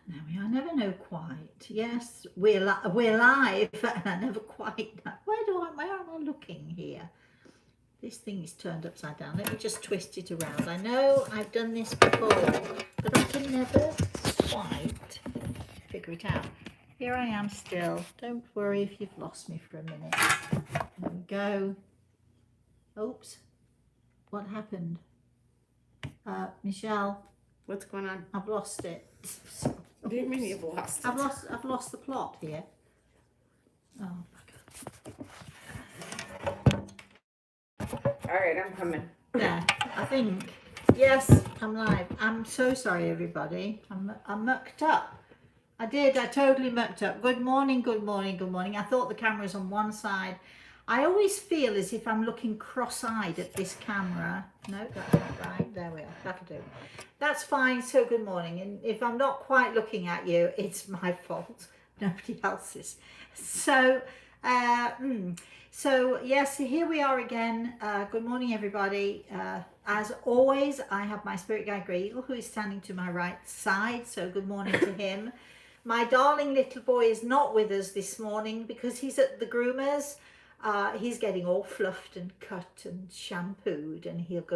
Now I never know quite. Yes, we're live, and I never quite know. Where am I looking here? This thing is turned upside down. Let me just twist it around. I know I've done this before, but I can never quite figure it out. Here I am still. Don't worry if you've lost me for a minute. There we go. Oops. What happened? Michelle, What's going on? I've lost it. What do you mean you've lost it? I've lost the plot here. Oh, All right, I'm coming. there. I think. Yes, I'm live. I'm so sorry, everybody. I mucked up. I did. I totally mucked up. Good morning. Good morning. Good morning. I thought the camera was on one side. I always feel as if I'm looking cross-eyed at this camera. No, that's not right. There we are. That'll do. That's fine. So good morning. And if I'm not quite looking at you, it's my fault. Nobody else's. So, so yes, here we are again. Good morning, everybody. As always, I have my spirit guide Grey Eagle, who is standing to my right side. So good morning to him. My darling little boy is not with us this morning because he's at the groomers. He's getting all fluffed and cut and shampooed, and he'll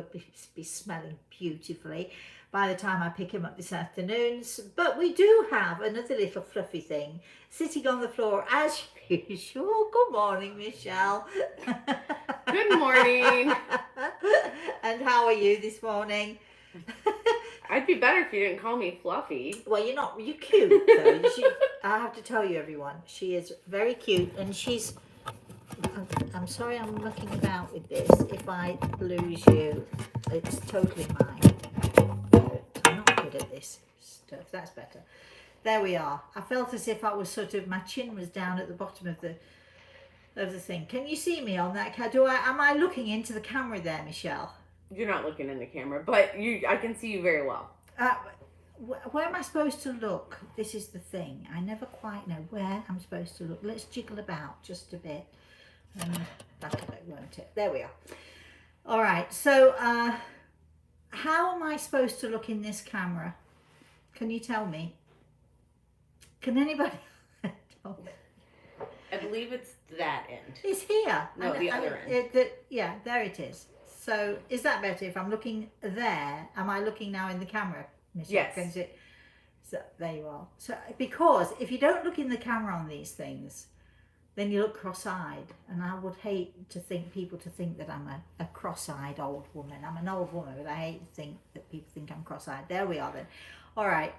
be smelling beautifully by the time I pick him up this afternoon. But we do have another little fluffy thing sitting on the floor as usual. Good morning, Michelle. Good morning. And how are you this morning? I'd be better if you didn't call me Fluffy. Well, you're cute though. I have to tell you, everyone, she is very cute, and I'm sorry I'm mucking about with this. If I lose you, it's totally mine. I'm not good at this stuff. That's better. There we are. I felt as if I was my chin was down at the bottom of the thing. Can you see me on that? Am I looking into the camera there, Michelle? You're not looking in the camera, but I can see you very well. Where am I supposed to look? This is the thing. I never quite know where I'm supposed to look. Let's jiggle about just a bit. That'll do, won't it? There we are. All right. So, how am I supposed to look in this camera? Can you tell me? Can anybody tell me? I believe it's that end. It's here. No, the other end. Yeah, there it is. So, is that better if I'm looking there? Am I looking now in the camera, Michelle? Yes. So, there you are. So, because if you don't look in the camera on these things, then you look cross-eyed, and I would hate people to think that I'm a cross-eyed old woman. I'm an old woman, but I hate to think that people think I'm cross-eyed. There we are then. All right,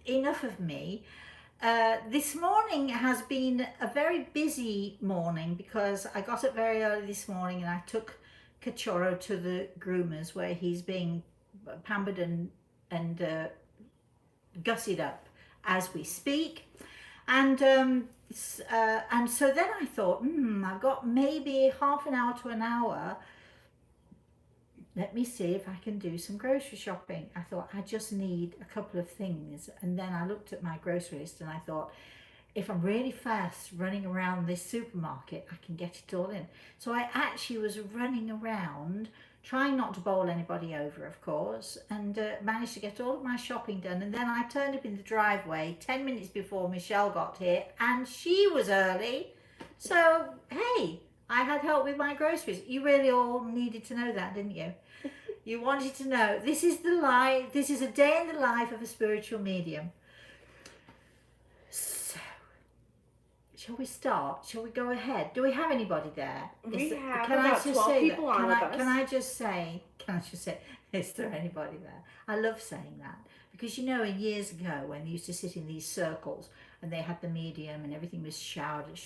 enough of me. This morning has been a very busy morning because I got up very early this morning and I took Cachorro to the groomers where he's being pampered and gussied up as we speak. And so then I thought, I've got maybe half an hour to an hour. Let me see if I can do some grocery shopping. I thought I just need a couple of things. And then I looked at my grocery list and I thought, if I'm really fast running around this supermarket, I can get it all in. So I actually was running around, trying not to bowl anybody over, of course, and managed to get all of my shopping done. And then I turned up in the driveway 10 minutes before Michelle got here, and she was early. So, hey, I had help with my groceries. You really all needed to know that, didn't you? You wanted to know. This is a day in the life of a spiritual medium. So, shall we start? Shall we go ahead? Do we have anybody there? We have about 12 people on with us. Can I just say, is there anybody there? I love saying that because years ago when they used to sit in these circles and they had the medium and everything was shrouded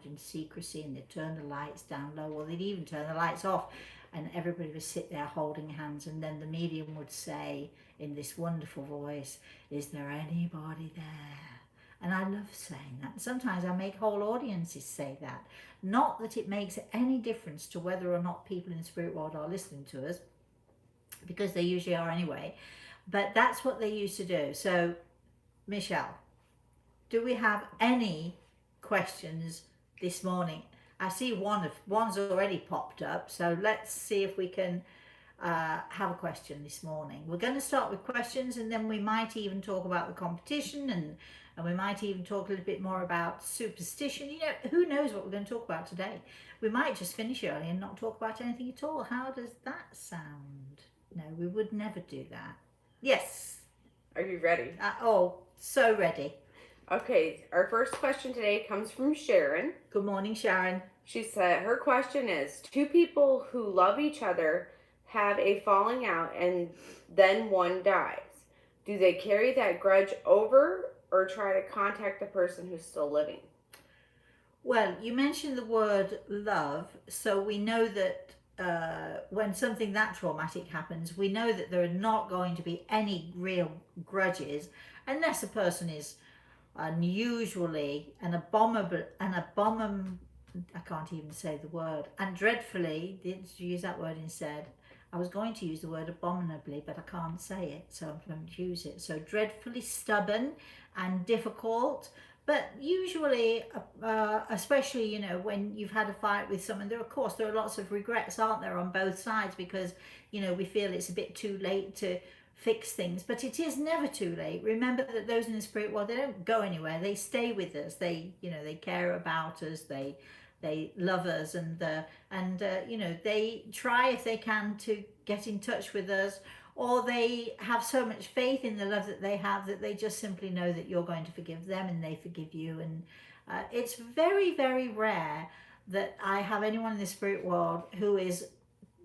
in secrecy, and they'd turn the lights down low, or they'd even turn the lights off, and everybody would sit there holding hands, and then the medium would say in this wonderful voice, "Is there anybody there?" And I love saying that. Sometimes I make whole audiences say that. Not that it makes any difference to whether or not people in the spirit world are listening to us, because they usually are anyway. But that's what they used to do. So, Michelle, do we have any questions this morning? I see one's already popped up. So let's see if we can have a question this morning. We're going to start with questions, and then we might even talk about the competition, and we might even talk a little bit more about superstition. You know, who knows what we're going to talk about today. We might just finish early and not talk about anything at all. How does that sound? No, we would never do that. Yes. Are you ready? So ready. Okay, our first question today comes from Sharon. Good morning, Sharon. She said her question is, two people who love each other have a falling out and then one dies. Do they carry that grudge over or try to contact the person who's still living? Well, you mentioned the word love, so we know that when something that traumatic happens, we know that there are not going to be any real grudges unless a person is unusually I can't even say the word, and dreadfully, did you use that word instead? I was going to use the word abominably, but I can't say it, so I'm going to use it. So dreadfully stubborn and difficult, but usually, especially, you know, when you've had a fight with someone, there are lots of regrets, aren't there, on both sides, because, you know, we feel it's a bit too late to fix things, but it is never too late. Remember that those in the spirit world, they don't go anywhere. They stay with us. They, you know, they care about us. They love us, and you know, they try if they can to get in touch with us, or they have so much faith in the love that they have that they just simply know that you're going to forgive them and they forgive you. And it's very, very rare that I have anyone in the spirit world who is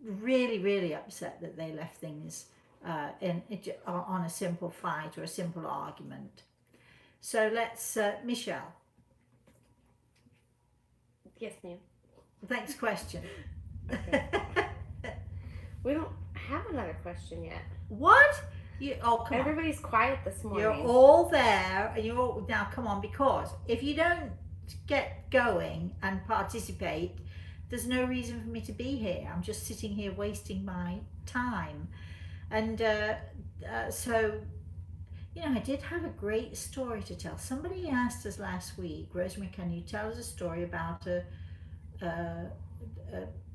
really, really upset that they left things on a simple fight or a simple argument. So let's, Michelle. Yes, ma'am. Next question. Okay. We don't have another question yet. What? Come on. Everybody's quiet this morning. You're all there, and now come on, because if you don't get going and participate, there's no reason for me to be here. I'm just sitting here wasting my time. And so, you know, I did have a great story to tell. Somebody asked us last week, Rosemary, can you tell us a story about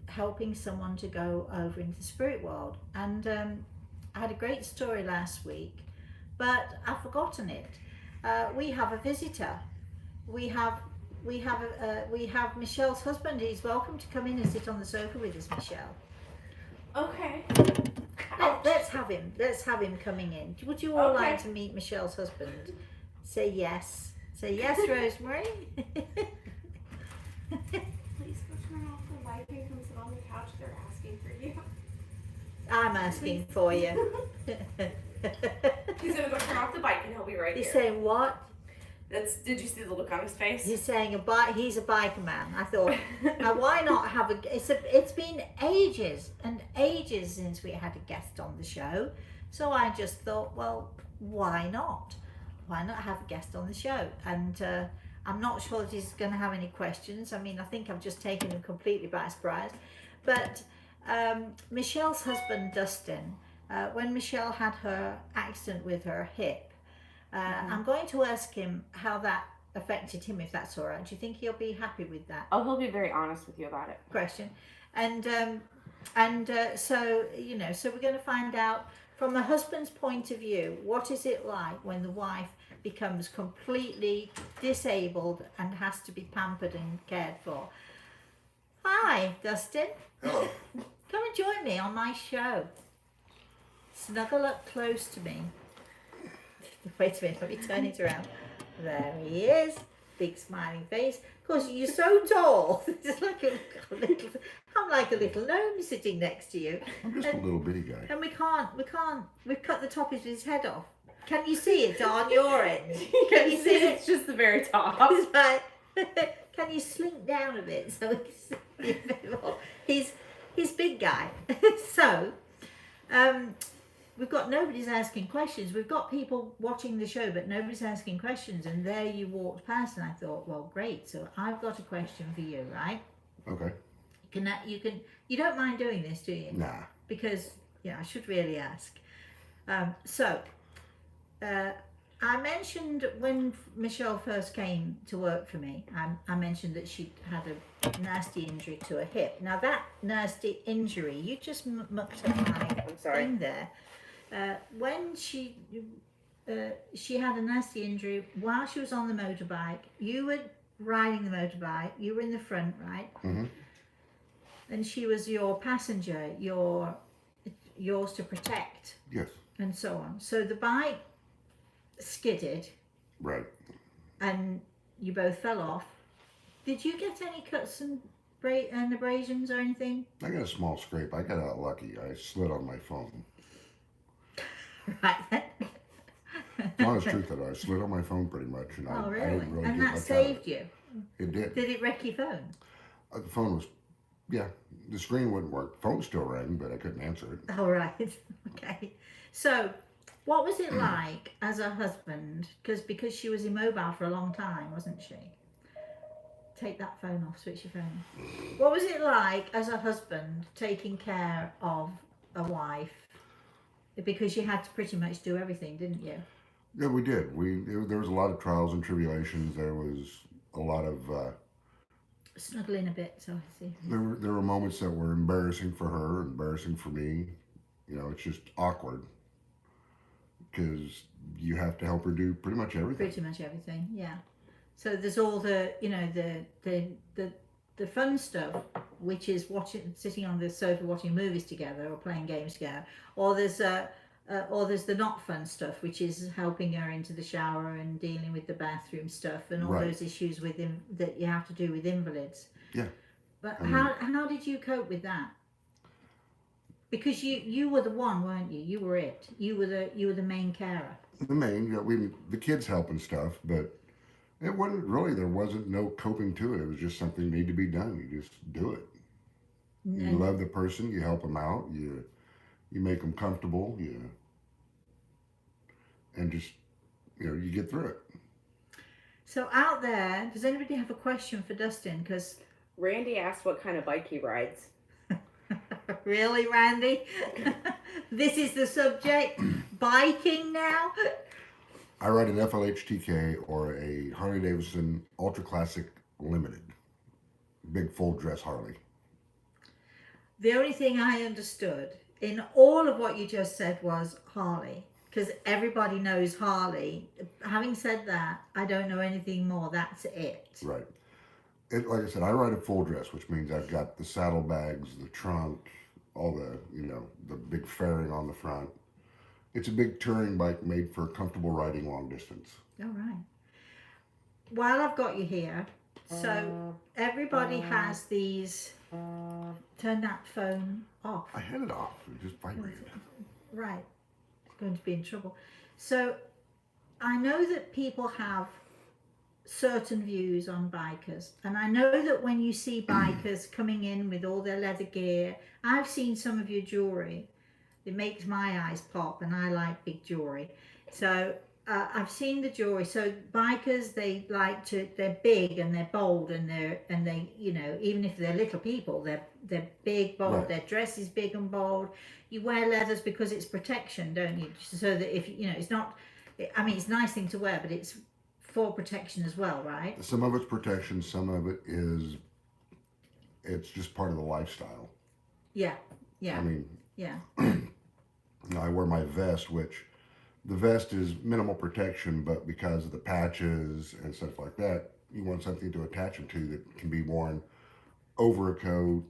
helping someone to go over into the spirit world? And I had a great story last week, but I've forgotten it. We have a visitor. We have Michelle's husband. He's welcome to come in and sit on the sofa with us, Michelle. Okay. Let's have him coming in. Would you all like to meet Michelle's husband? Say yes. Say yes, Rosemary. Please go turn off the light and come sit on the couch. They're asking for you. I'm asking for you. He's gonna go turn off the bike and he'll be right He's here. saying what? Did you see the look on his face? He's saying he's a biker man. I thought, now why not have it's been ages and ages since we had a guest on the show. So I just thought, well, why not? Why not have a guest on the show? And I'm not sure that he's going to have any questions. I mean, I think I've just taken him completely by surprise. But Michelle's husband, Dustin, when Michelle had her accident with her hip, I'm going to ask him how that affected him, if that's all right. Do you think he'll be happy with that? Oh, he'll be very honest with you about it. Question. And so, you know, so we're going to find out from the husband's point of view, what is it like when the wife becomes completely disabled and has to be pampered and cared for? Hi, Dustin. Hello. Come and join me on my show. Snuggle up close to me. Wait a minute, let me turn it around. There he is. Big smiling face. Of course, you're so tall. It's like I'm like a little gnome sitting next to you. I'm just a little bitty guy. And we've cut the top of his head off. Can you see it on your end? Can you see it? It's just the very top. It's like, can you slink down a bit so we can see a bit more? He's big guy. So, we've got nobody's asking questions. We've got people watching the show, but nobody's asking questions. And there you walked past, and I thought, well, great. So I've got a question for you, right? Okay. You don't mind doing this, do you? Nah. Because I should really ask. I mentioned when Michelle first came to work for me, I mentioned that she had a nasty injury to her hip. Now that nasty injury, you just mucked up my I'm sorry. thing there. When she had a nasty injury while she was on the motorbike, you were riding the motorbike, you were in the front, right? Mm-hmm. And she was your passenger, yours to protect, Yes. and so on. So the bike skidded, Right. and you both fell off. Did you get any cuts and abrasions or anything? I got a small scrape. I got out lucky. I slid on my phone. Right then. The honest truth that I slid on my phone pretty much, and Oh, I really? didn't really And get that much saved you? out of it. It did. Did it wreck your phone? The phone was, yeah, the screen wouldn't work. Phone still rang, but I couldn't answer it. All right. Okay. So, what was it like as a husband? Because she was immobile for a long time, wasn't she? Take that phone off. Switch your phone. What was it like as a husband taking care of a wife? Because you had to pretty much do everything, didn't you? Yeah, we did. There was a lot of trials and tribulations. There was a lot of Snuggling a bit, so I see. there were moments that were embarrassing for her, embarrassing for me. You know, it's just awkward because you have to help her do pretty much everything. Pretty much everything, yeah. So there's all the, you know, the fun stuff, which is sitting on the sofa watching movies together or playing games together, or there's the not fun stuff, which is helping her into the shower and dealing with the bathroom stuff and all Right. those issues with that you have to do with invalids. Yeah. But I mean- how did you cope with that? Because you were the one, weren't you? You were it. You were the main carer. The main, you know, the kids help and stuff, but it wasn't really. There wasn't no coping to it. It was just something that needed to be done. You just do it. You And- love the person. You help them out. You make them comfortable. And just you get through it. So out there, does anybody have a question for Dustin? Because Randy asked what kind of bike he rides. really, Randy, this is the subject. Biking now. I ride an FLHTK or a Harley Davidson Ultra Classic Limited, big full dress Harley. The only thing I understood in all of what you just said was Harley, because everybody knows Harley. Having said that, I don't know anything more. That's it. Right. Like I said, I ride a full dress, which means I've got the saddlebags, the trunk, all the the big fairing on the front. It's a big touring bike made for comfortable riding long distance. All right. While I've got you here, so everybody has these. Turn that phone off. I had it off. It just vibrated. Right. It's going to be in trouble. So I know that people have certain views on bikers, and I know that when you see bikers coming in with all their leather gear, I've seen some of your jewelry. It makes my eyes pop, and I like big jewelry. So I've seen the jewelry. So bikers, they're big and they're bold, and they even if they're little people, they're big, bold. Right. Their dress is big and bold. You wear leathers because it's protection, don't you? So that if it's not, I mean, it's a nice thing to wear, but it's for protection as well, right? Some of it's protection. Some of it is. It's just part of the lifestyle. Yeah. Yeah. I mean, yeah. I wear my vest, which the vest is minimal protection, but because of the patches and stuff like that, you want something to attach them to that can be worn over a coat,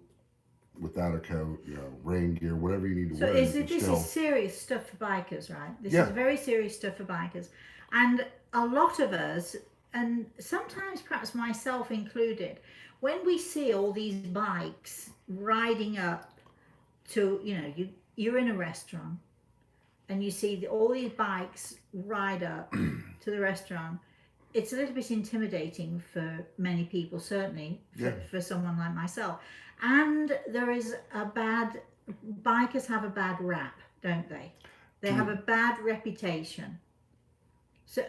without a coat, rain gear, whatever you need to So wear. this is serious stuff for bikers, right? This is very serious stuff for bikers. And a lot of us, and sometimes perhaps myself included, when we see all these bikes riding up to, you're in a restaurant and you see all these bikes ride up to the restaurant, it's a little bit intimidating for many people, certainly for someone like myself. And there is bikers have a bad rap, don't they? They have a bad reputation. So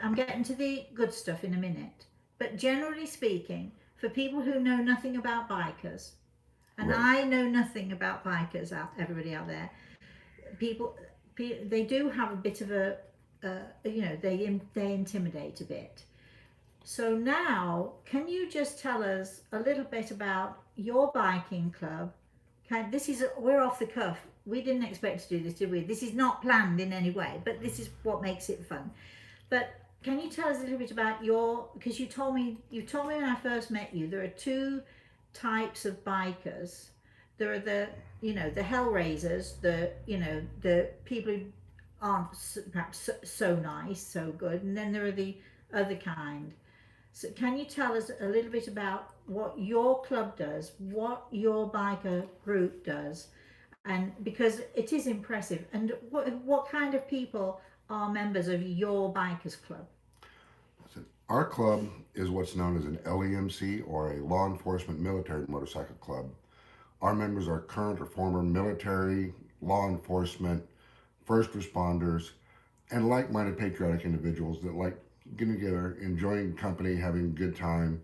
I'm getting to the good stuff in a minute. But generally speaking, for people who know nothing about bikers, and Right. I know nothing about bikers, everybody out there, people they do have a bit of a they intimidate a bit. So now, can you just tell us a little bit about your biking club? We're off the cuff. We didn't expect to do this, did we? This is not planned in any way, but this is what makes it fun. But can you tell us a little bit about because you told me when I first met you, there are two types of bikers. There are the hellraisers, the people who aren't perhaps so nice, so good, and then there are the other kind. So can you tell us a little bit about what your club does, what your biker group does, and because it is impressive, and what kind of people are members of your bikers club? Our club is what's known as an LEMC, or a law enforcement military motorcycle club. Our members are current or former military, law enforcement, first responders, and like-minded patriotic individuals that like getting together, enjoying company, having a good time,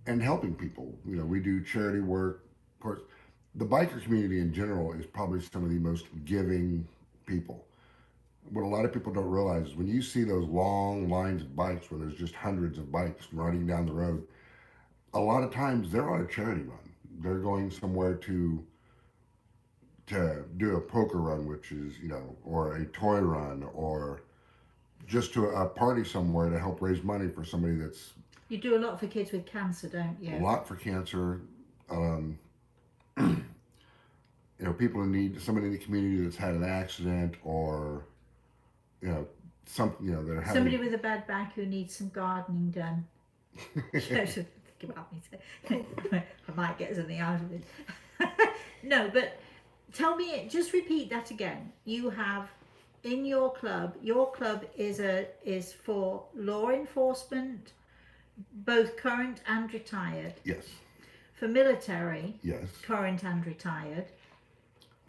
and helping people. We do charity work. Of course, the biker community in general is probably some of the most giving people. What a lot of people don't realize is when you see those long lines of bikes where there's just hundreds of bikes running down the road, a lot of times they're on a charity run. They're going somewhere to do a poker run, which is, or a toy run, or just to a party somewhere to help raise money for somebody that's... You do a lot for kids with cancer, don't you? A lot for cancer. People in need, somebody in the community that's had an accident, or that are having... Somebody with a bad back who needs some gardening done. Think about me. I might get something out of it. No, but tell me, just repeat that again. You have in your club is for law enforcement, both current and retired. Yes. For military. Yes. Current and retired.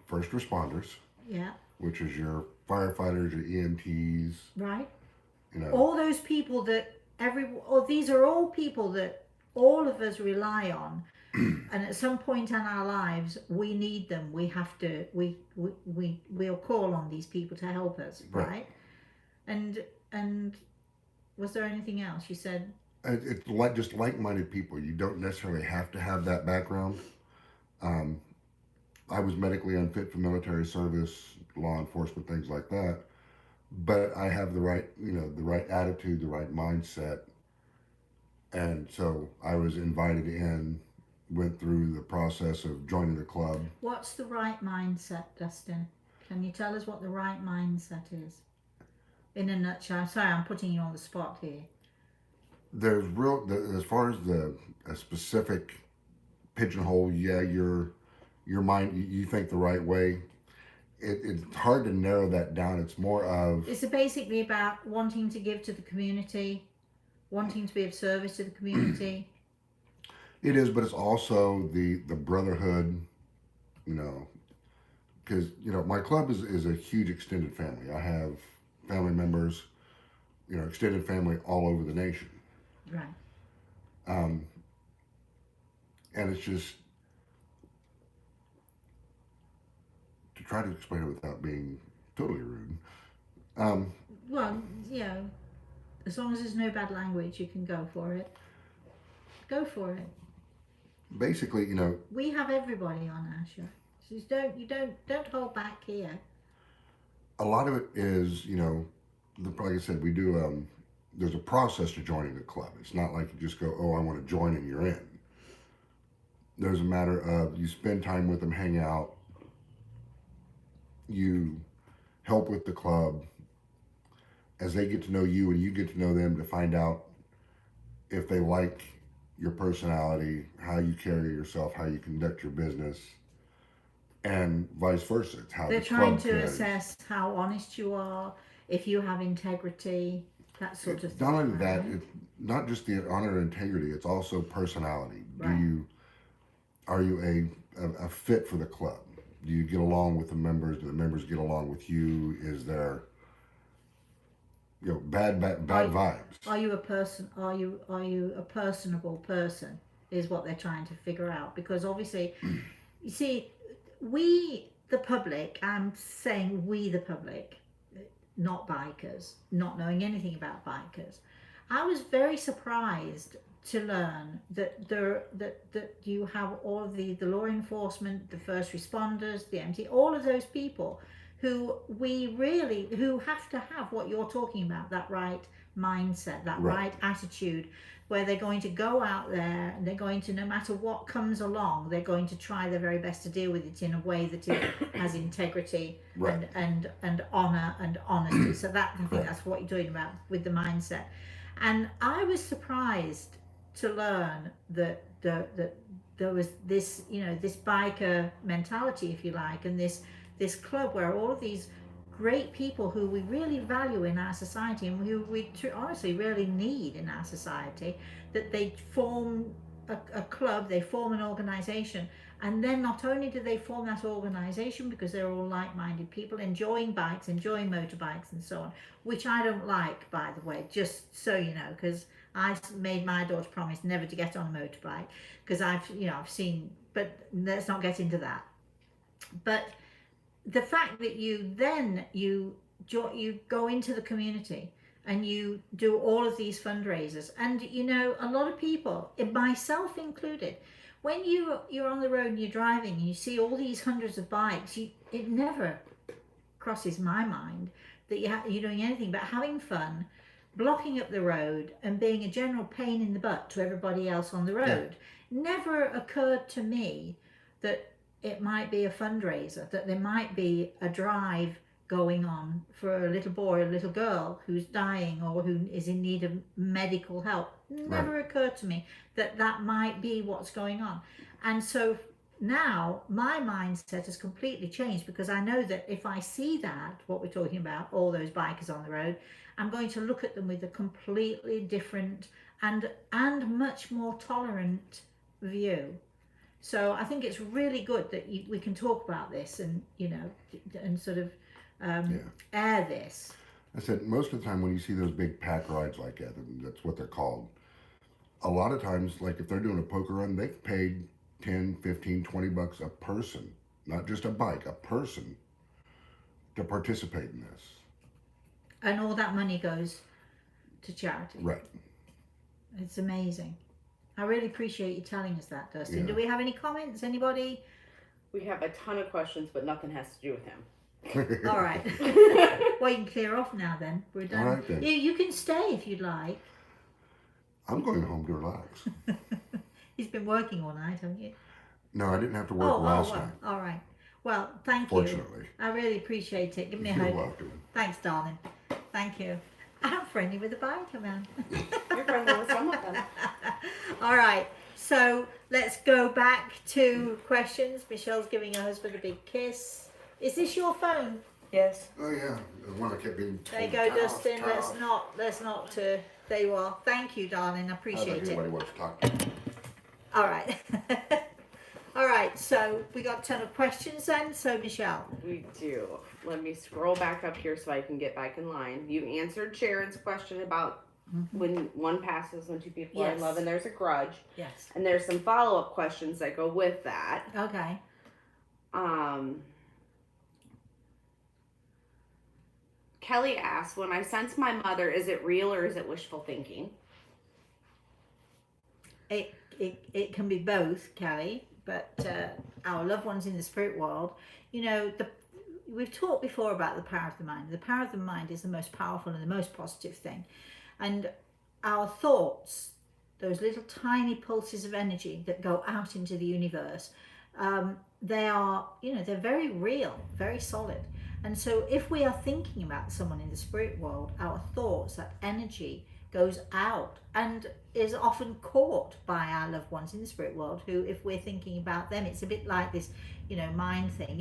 First responders. Yeah. Which is your firefighters, your EMTs. Right. All those people that these are all people that all of us rely on. And at some point in our lives, we need them. We have to. We'll call on these people to help us, right? And was there anything else you said? It's like just like-minded people. You don't necessarily have to have that background. I was medically unfit for military service, law enforcement, things like that. But I have the right attitude, the right mindset, and so I was invited in. Went through the process of joining the club. What's the right mindset, Dustin? Can you tell us what the right mindset is? In a nutshell. I'm sorry, I'm putting you on the spot here. There's as far as a specific pigeonhole, your mind, you think the right way. It's hard to narrow that down. It's more of... It's basically about wanting to give to the community, wanting to be of service to the community. It is, but it's also the brotherhood, because, my club is a huge extended family. I have family members, extended family all over the nation. Right. And it's just, to try to explain it without being totally rude. Well, as long as there's no bad language, you can go for it. Go for it. Basically, we have everybody on our show. So don't hold back here. A lot of it is, like I said, we do, there's a process to joining the club. It's not like you just go, oh, I want to join and you're in. There's a matter of you spend time with them, hang out, you help with the club as they get to know you and you get to know them, to find out if they like your personality, how you carry yourself, how you conduct your business, and vice versa. It's how they're the trying club to carries. assess how honest you are, if you have integrity, that sort of thing. Not only that, it's not just the honor and integrity, it's also personality. Right. Are you a fit for the club? Do you get along with the members? Do the members get along with you? Is there bad vibes? Are you a person? Are you a personable person? Is what they're trying to figure out. Because obviously, you see, we the public. I'm saying we the public. not bikers, not knowing anything about bikers, I was very surprised to learn that that you have all of the law enforcement, the first responders, the MT, all of those people who who have to have what you're talking about, that right mindset, that right attitude, where they're going to go out there and they're going to, no matter what comes along, they're going to try their very best to deal with it in a way that it has integrity and honor and honesty. So that, I think that's what you're talking about with the mindset. And I was surprised to learn that there was this, this biker mentality, if you like, and this club where all of these great people who we really value in our society and who we honestly really need in our society, that they form a club, they form an organization, and then not only do they form that organization because they're all like-minded people enjoying bikes, enjoying motorbikes and so on, which I don't like, by the way, just so you know, because I made my daughter promise never to get on a motorbike because I've seen, but let's not get into that. But the fact that you go into the community and you do all of these fundraisers, and a lot of people, myself included, when you're on the road and you're driving and you see all these hundreds of bikes, it never crosses my mind that you're doing anything but having fun, blocking up the road and being a general pain in the butt to everybody else on the road. Never occurred to me that it might be a fundraiser, that there might be a drive going on for a little boy or a little girl who's dying or who is in need of medical help. Never occurred to me that might be what's going on. And so now my mindset has completely changed, because I know that if I see that, what we're talking about, all those bikers on the road, I'm going to look at them with a completely different and much more tolerant view. So I think it's really good that we can talk about this and and sort of air this. I said most of the time when you see those big pack rides like that, that's what they're called. A lot of times, like if they're doing a poker run, they've paid 10, 15, 20 bucks a person, not just a bike, a person, to participate in this. And all that money goes to charity. Right. It's amazing. I really appreciate you telling us that, Dustin. Yeah. Do we have any comments? Anybody? We have a ton of questions, but nothing has to do with him. All right. Well, you can clear off now then. We're done. All right, then. You can stay if you'd like. I'm going home to relax. He's been working all night, haven't you? No, I didn't have to work last night. All right. Well, thank Fortunately. you. I really appreciate it. Give me a You're hug. welcome. Thanks, darling. Thank you. I'm friendly with the biker man. You're friendly with some of them. All right. So let's go back to questions. Michelle's giving her husband a big kiss. Is this your phone? Yes. Oh yeah, the one I kept being told. There you go, "Turn off, Dustin. turn off." Let's not. There you are. Thank you, darling. I I don't appreciate think it. anybody wants to talk to me. All right. All right. So we got a ton of questions then. So Michelle. We do. Let me scroll back up here so I can get back in line. You answered Sharon's question about when one passes, when two people are in Yes. love, and there's a grudge. Yes. And there's some follow-up questions that go with that. Okay. Kelly asks, when I sense my mother, is it real or is it wishful thinking? It can be both, Kelly. But our loved ones in the spirit world, we've talked before about the power of the mind. The power of the mind is the most powerful and the most positive thing. And our thoughts, those little tiny pulses of energy that go out into the universe, they are, they're very real, very solid. And so if we are thinking about someone in the spirit world, our thoughts, that energy goes out and is often caught by our loved ones in the spirit world, who, if we're thinking about them, it's a bit like this, mind thing.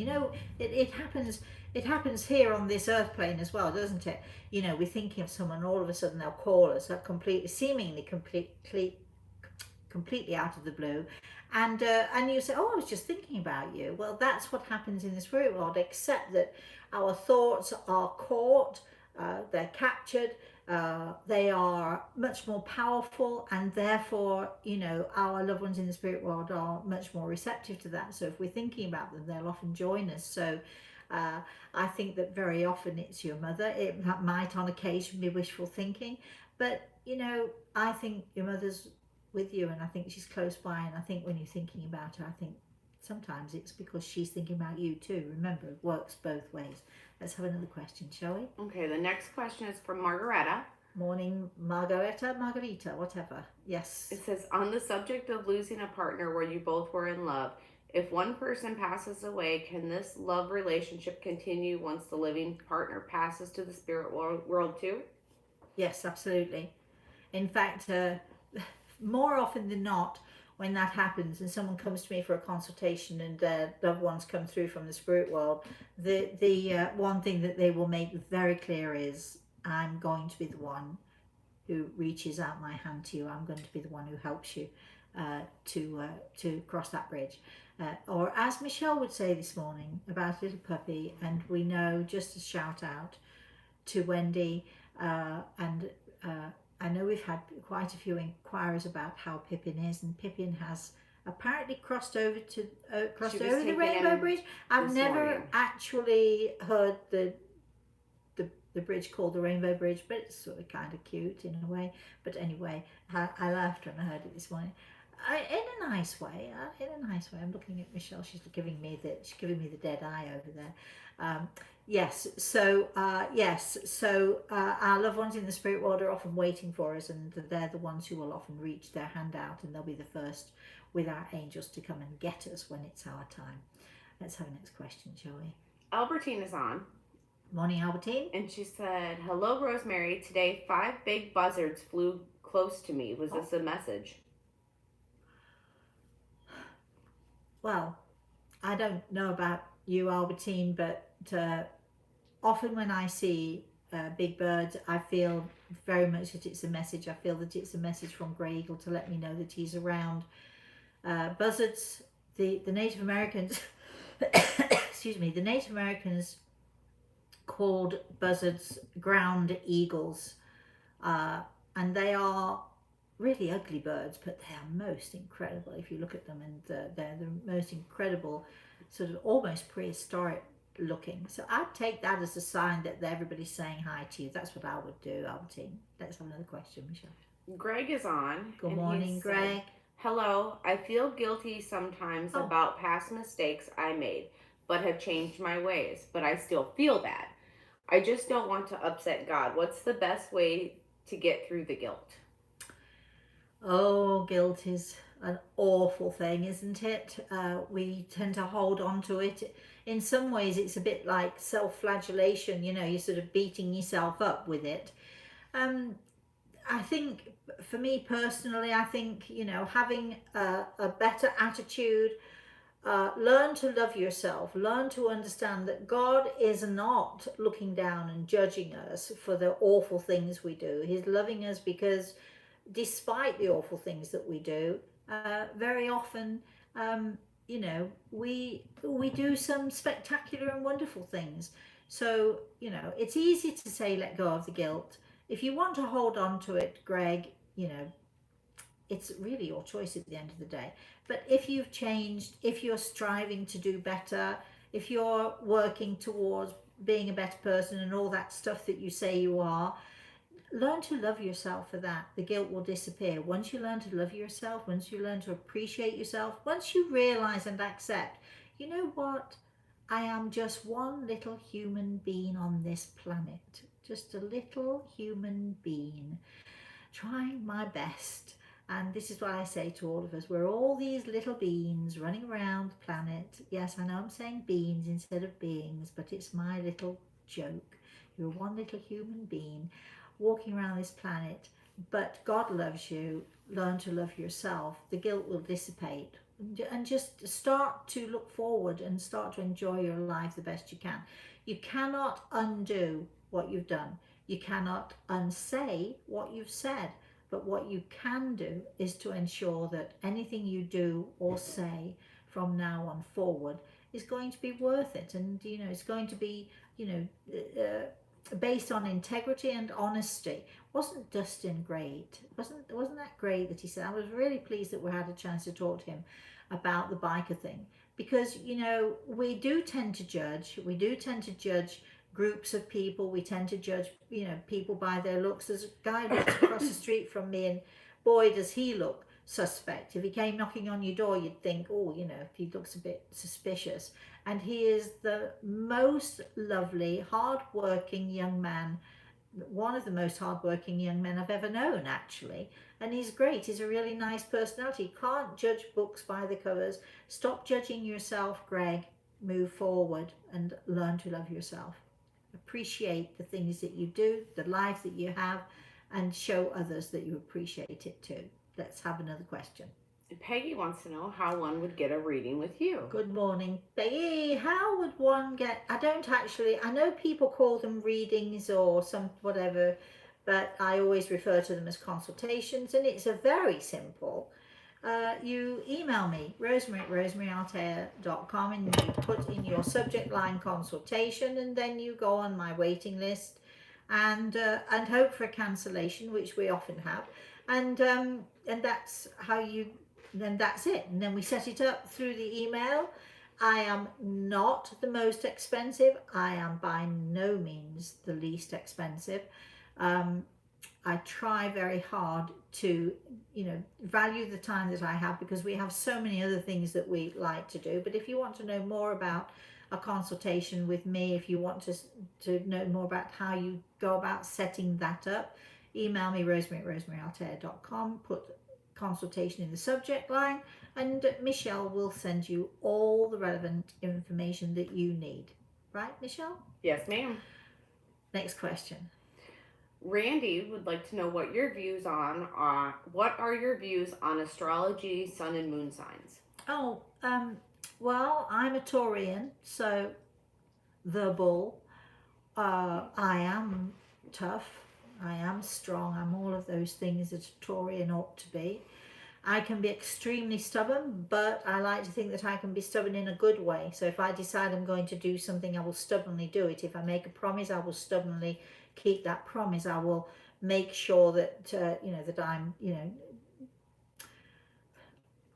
It happens here on this earth plane as well, doesn't it? We're thinking of someone, all of a sudden they'll call us, seemingly completely out of the blue, and you say, oh, I was just thinking about you. Well, that's what happens in the spirit world, except that our thoughts are caught, they're captured, they are much more powerful, and therefore, our loved ones in the spirit world are much more receptive to that. So if we're thinking about them, they'll often join us. So I think that very often it's your mother. It might on occasion be wishful thinking, but you know, I think your mother's with you, and I think she's close by, and I think when you're thinking about her, I think sometimes it's because she's thinking about you too. Remember, it works both ways. Let's have another question, shall we? Okay, the next question is from Margareta. Morning, Margarita, whatever. Yes. It says, on the subject of losing a partner where you both were in love, if one person passes away, can this love relationship continue once the living partner passes to the spirit world too? Yes, absolutely. In fact, more often than not, when that happens and someone comes to me for a consultation and their loved ones come through from the spirit world, the one thing that they will make very clear is, I'm going to be the one who reaches out my hand to you. I'm going to be the one who helps you to cross that bridge. Or as Michelle would say this morning about a little puppy, and we know, just a shout out to Wendy, and I know we've had quite a few inquiries about how Pippin is, and Pippin has apparently crossed over to the Rainbow Bridge. I've never actually heard the bridge called the Rainbow Bridge, but it's sort of kind of cute in a way. But anyway, I laughed when I heard it this morning. In a nice way. I'm looking at Michelle. She's giving me the dead eye over there. Yes. So our loved ones in the spirit world are often waiting for us, and they're the ones who will often reach their hand out, and they'll be the first with our angels to come and get us when it's our time. Let's have a next question, shall we? Albertine is on. Morning, Albertine. And she said, hello, Rosemary. Today, 5 big buzzards flew close to me. Was this a message? Well, I don't know about you, Albertine, but often when I see big birds, I feel very much that it's a message. I feel that it's a message from Grey Eagle to let me know that he's around. Buzzards, the Native Americans, excuse me, the Native Americans called buzzards ground eagles, and they are really ugly birds, but they are most incredible if you look at them, and they're the most incredible, sort of almost prehistoric looking. So I'd take that as a sign that everybody's saying hi to you. That's what I would do, Albertine. Let's have another question, Michelle. Greg is on. Good morning, Greg. Hello, I feel guilty sometimes about past mistakes I made, but have changed my ways, but I still feel bad. I just don't want to upset God. What's the best way to get through the guilt? Oh, guilt is an awful thing, isn't it? We tend to hold on to it. In some ways, it's a bit like self-flagellation. You know, you're sort of beating yourself up with it. I think, for me personally, I think, you know, having a better attitude, learn to love yourself, learn to understand that God is not looking down and judging us for the awful things we do. He's loving us because despite the awful things that we do, very often, you know, we do some spectacular and wonderful things. So, you know, it's easy to say let go of the guilt. If you want to hold on to it, Greg, you know, it's really your choice at the end of the day. But if you've changed, if you're striving to do better, if you're working towards being a better person and all that stuff that you say you are, learn to love yourself for that. The guilt will disappear. Once you learn to love yourself, once you learn to appreciate yourself, once you realize and accept, you know what? I am just one little human being on this planet. Just a little human being trying my best. And this is what I say to all of us. We're all these little beings running around the planet. Yes, I know I'm saying beings instead of beings, but it's my little joke. You're one little human being walking around this planet, but God loves you. Learn to love yourself. The guilt will dissipate, and just start to look forward and start to enjoy your life the best you can. You cannot undo what you've done. You cannot unsay what you've said, but what you can do is to ensure that anything you do or say from now on forward is going to be worth it, and you know, it's going to be, you know, based on integrity and honesty. Wasn't Dustin great? Wasn't that great that he said? I was really pleased that we had a chance to talk to him about the biker thing, because we do tend to judge. We do tend to judge groups of people. We tend to judge people by their looks. There's a guy who lives across the street from me, and boy does he look suspect. If he came knocking on your door, you'd think, oh, he looks a bit suspicious. And he is the most lovely, hard-working young man, one of the most hardworking young men I've ever known, actually. And he's great. He's a really nice personality. You can't judge books by the covers. Stop judging yourself, Greg. Move forward and learn to love yourself. Appreciate the things that you do, the life that you have, and show others that you appreciate it too. Let's have another question. Peggy wants to know how one would get a reading with you. Good morning, Peggy. How would one get... I know people call them readings or some whatever, but I always refer to them as consultations, and it's a very simple. You email me, Rosemary at rosemaryaltea.com, and you put in your subject line consultation, and then you go on my waiting list and hope for a cancellation, which we often have, and that's how you... Then that's it, and then we set it up through the email. I am not the most expensive. I am by no means the least expensive. I try very hard to value the time that I have, because we have so many other things that we like to do. But if you want to know more about a consultation with me, if you want to know more about how you go about setting that up, email me, Rosemary at rosemaryaltea.com, put consultation in the subject line, and Michelle will send you all the relevant information that you need. Right, Michelle? Yes, ma'am. Next question. Randy would like to know what are your views on astrology, sun and moon signs? Oh, well, I'm a Taurian, so the bull. I am tough. I am strong. I'm all of those things that a Taurian ought to be. I can be extremely stubborn, but I like to think that I can be stubborn in a good way. So if I decide I'm going to do something, I will stubbornly do it. If I make a promise, I will stubbornly keep that promise. I will make sure that that I'm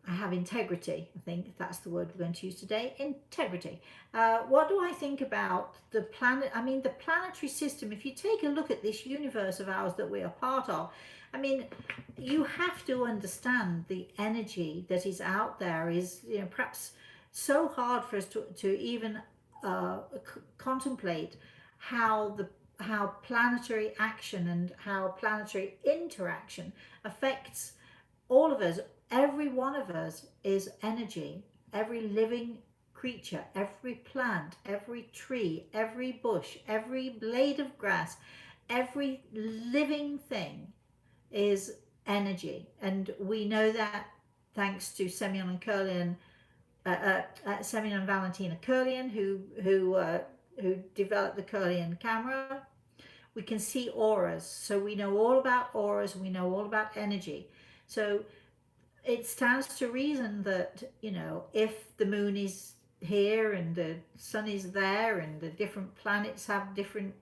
I have integrity. I think that's the word we're going to use today. Integrity. What do I think about the planet? I mean, the planetary system. If you take a look at this universe of ours that we are part of, I mean, you have to understand the energy that is out there is, perhaps so hard for us to even contemplate how planetary action and how planetary interaction affects all of us. Every one of us is energy. Every living creature, every plant, every tree, every bush, every blade of grass, every living thing is energy. And we know that thanks to Semyon and Valentina Curlian, who developed the Curlian camera. We can see auras, so we know all about auras, and we know all about energy. So it stands to reason that, if the moon is here and the sun is there and the different planets have different,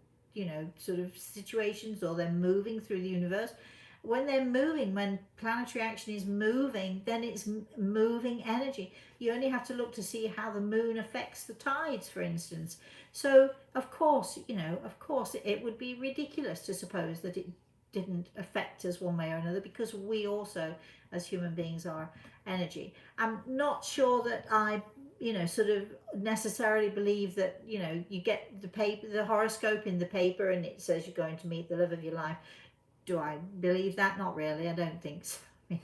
sort of situations, or they're moving through the universe, when they're moving, when planetary action is moving, then it's moving energy. You only have to look to see how the moon affects the tides, for instance. So, of course, it would be ridiculous to suppose that it didn't affect us one way or another, because we also, as human beings, are energy. I'm not sure that I sort of necessarily believe that you get the horoscope in the paper and it says you're going to meet the love of your life. Do I believe that? Not really. I don't think so. I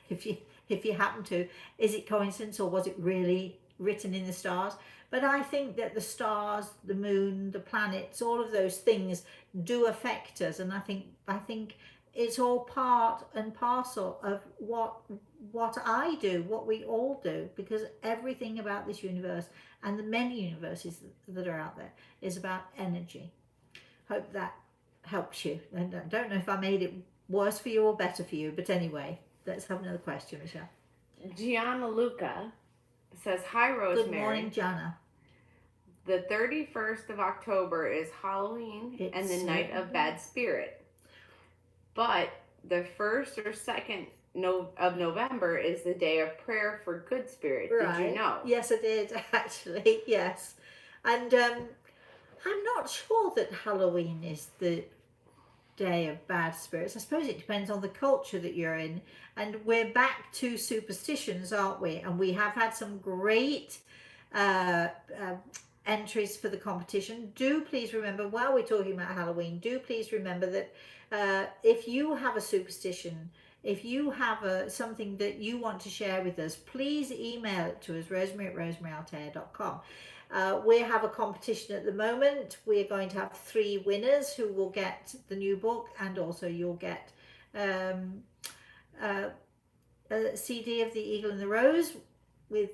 mean, if you happen to, is it coincidence, or was it really written in the stars? But I think that the stars, the moon, the planets, all of those things do affect us, and I think it's all part and parcel of what I do, what we all do, because everything about this universe and the many universes that are out there is about energy. Hope that helps you. And I don't know if I made it worse for you or better for you, but anyway, let's have another question, Michelle. Gianna Luca says, hi, Rosemary. Good morning, Gianna. The 31st of October is Halloween and the night of bad spirit. But the 1st or 2nd of November is the day of prayer for good spirit. Right. Did you know? Yes, I did, actually. Yes. And I'm not sure that Halloween is the day of bad spirits. I suppose it depends on the culture that you're in. And we're back to superstitions, aren't we? And we have had some great entries for the competition. Do please remember, while we're talking about Halloween, do please remember that if you have a superstition, if you have something that you want to share with us, please email it to us, rosemary@rosemaryaltea.com. We have a competition at the moment. We're going to have 3 winners who will get the new book, and also you'll get a CD of The Eagle and the Rose with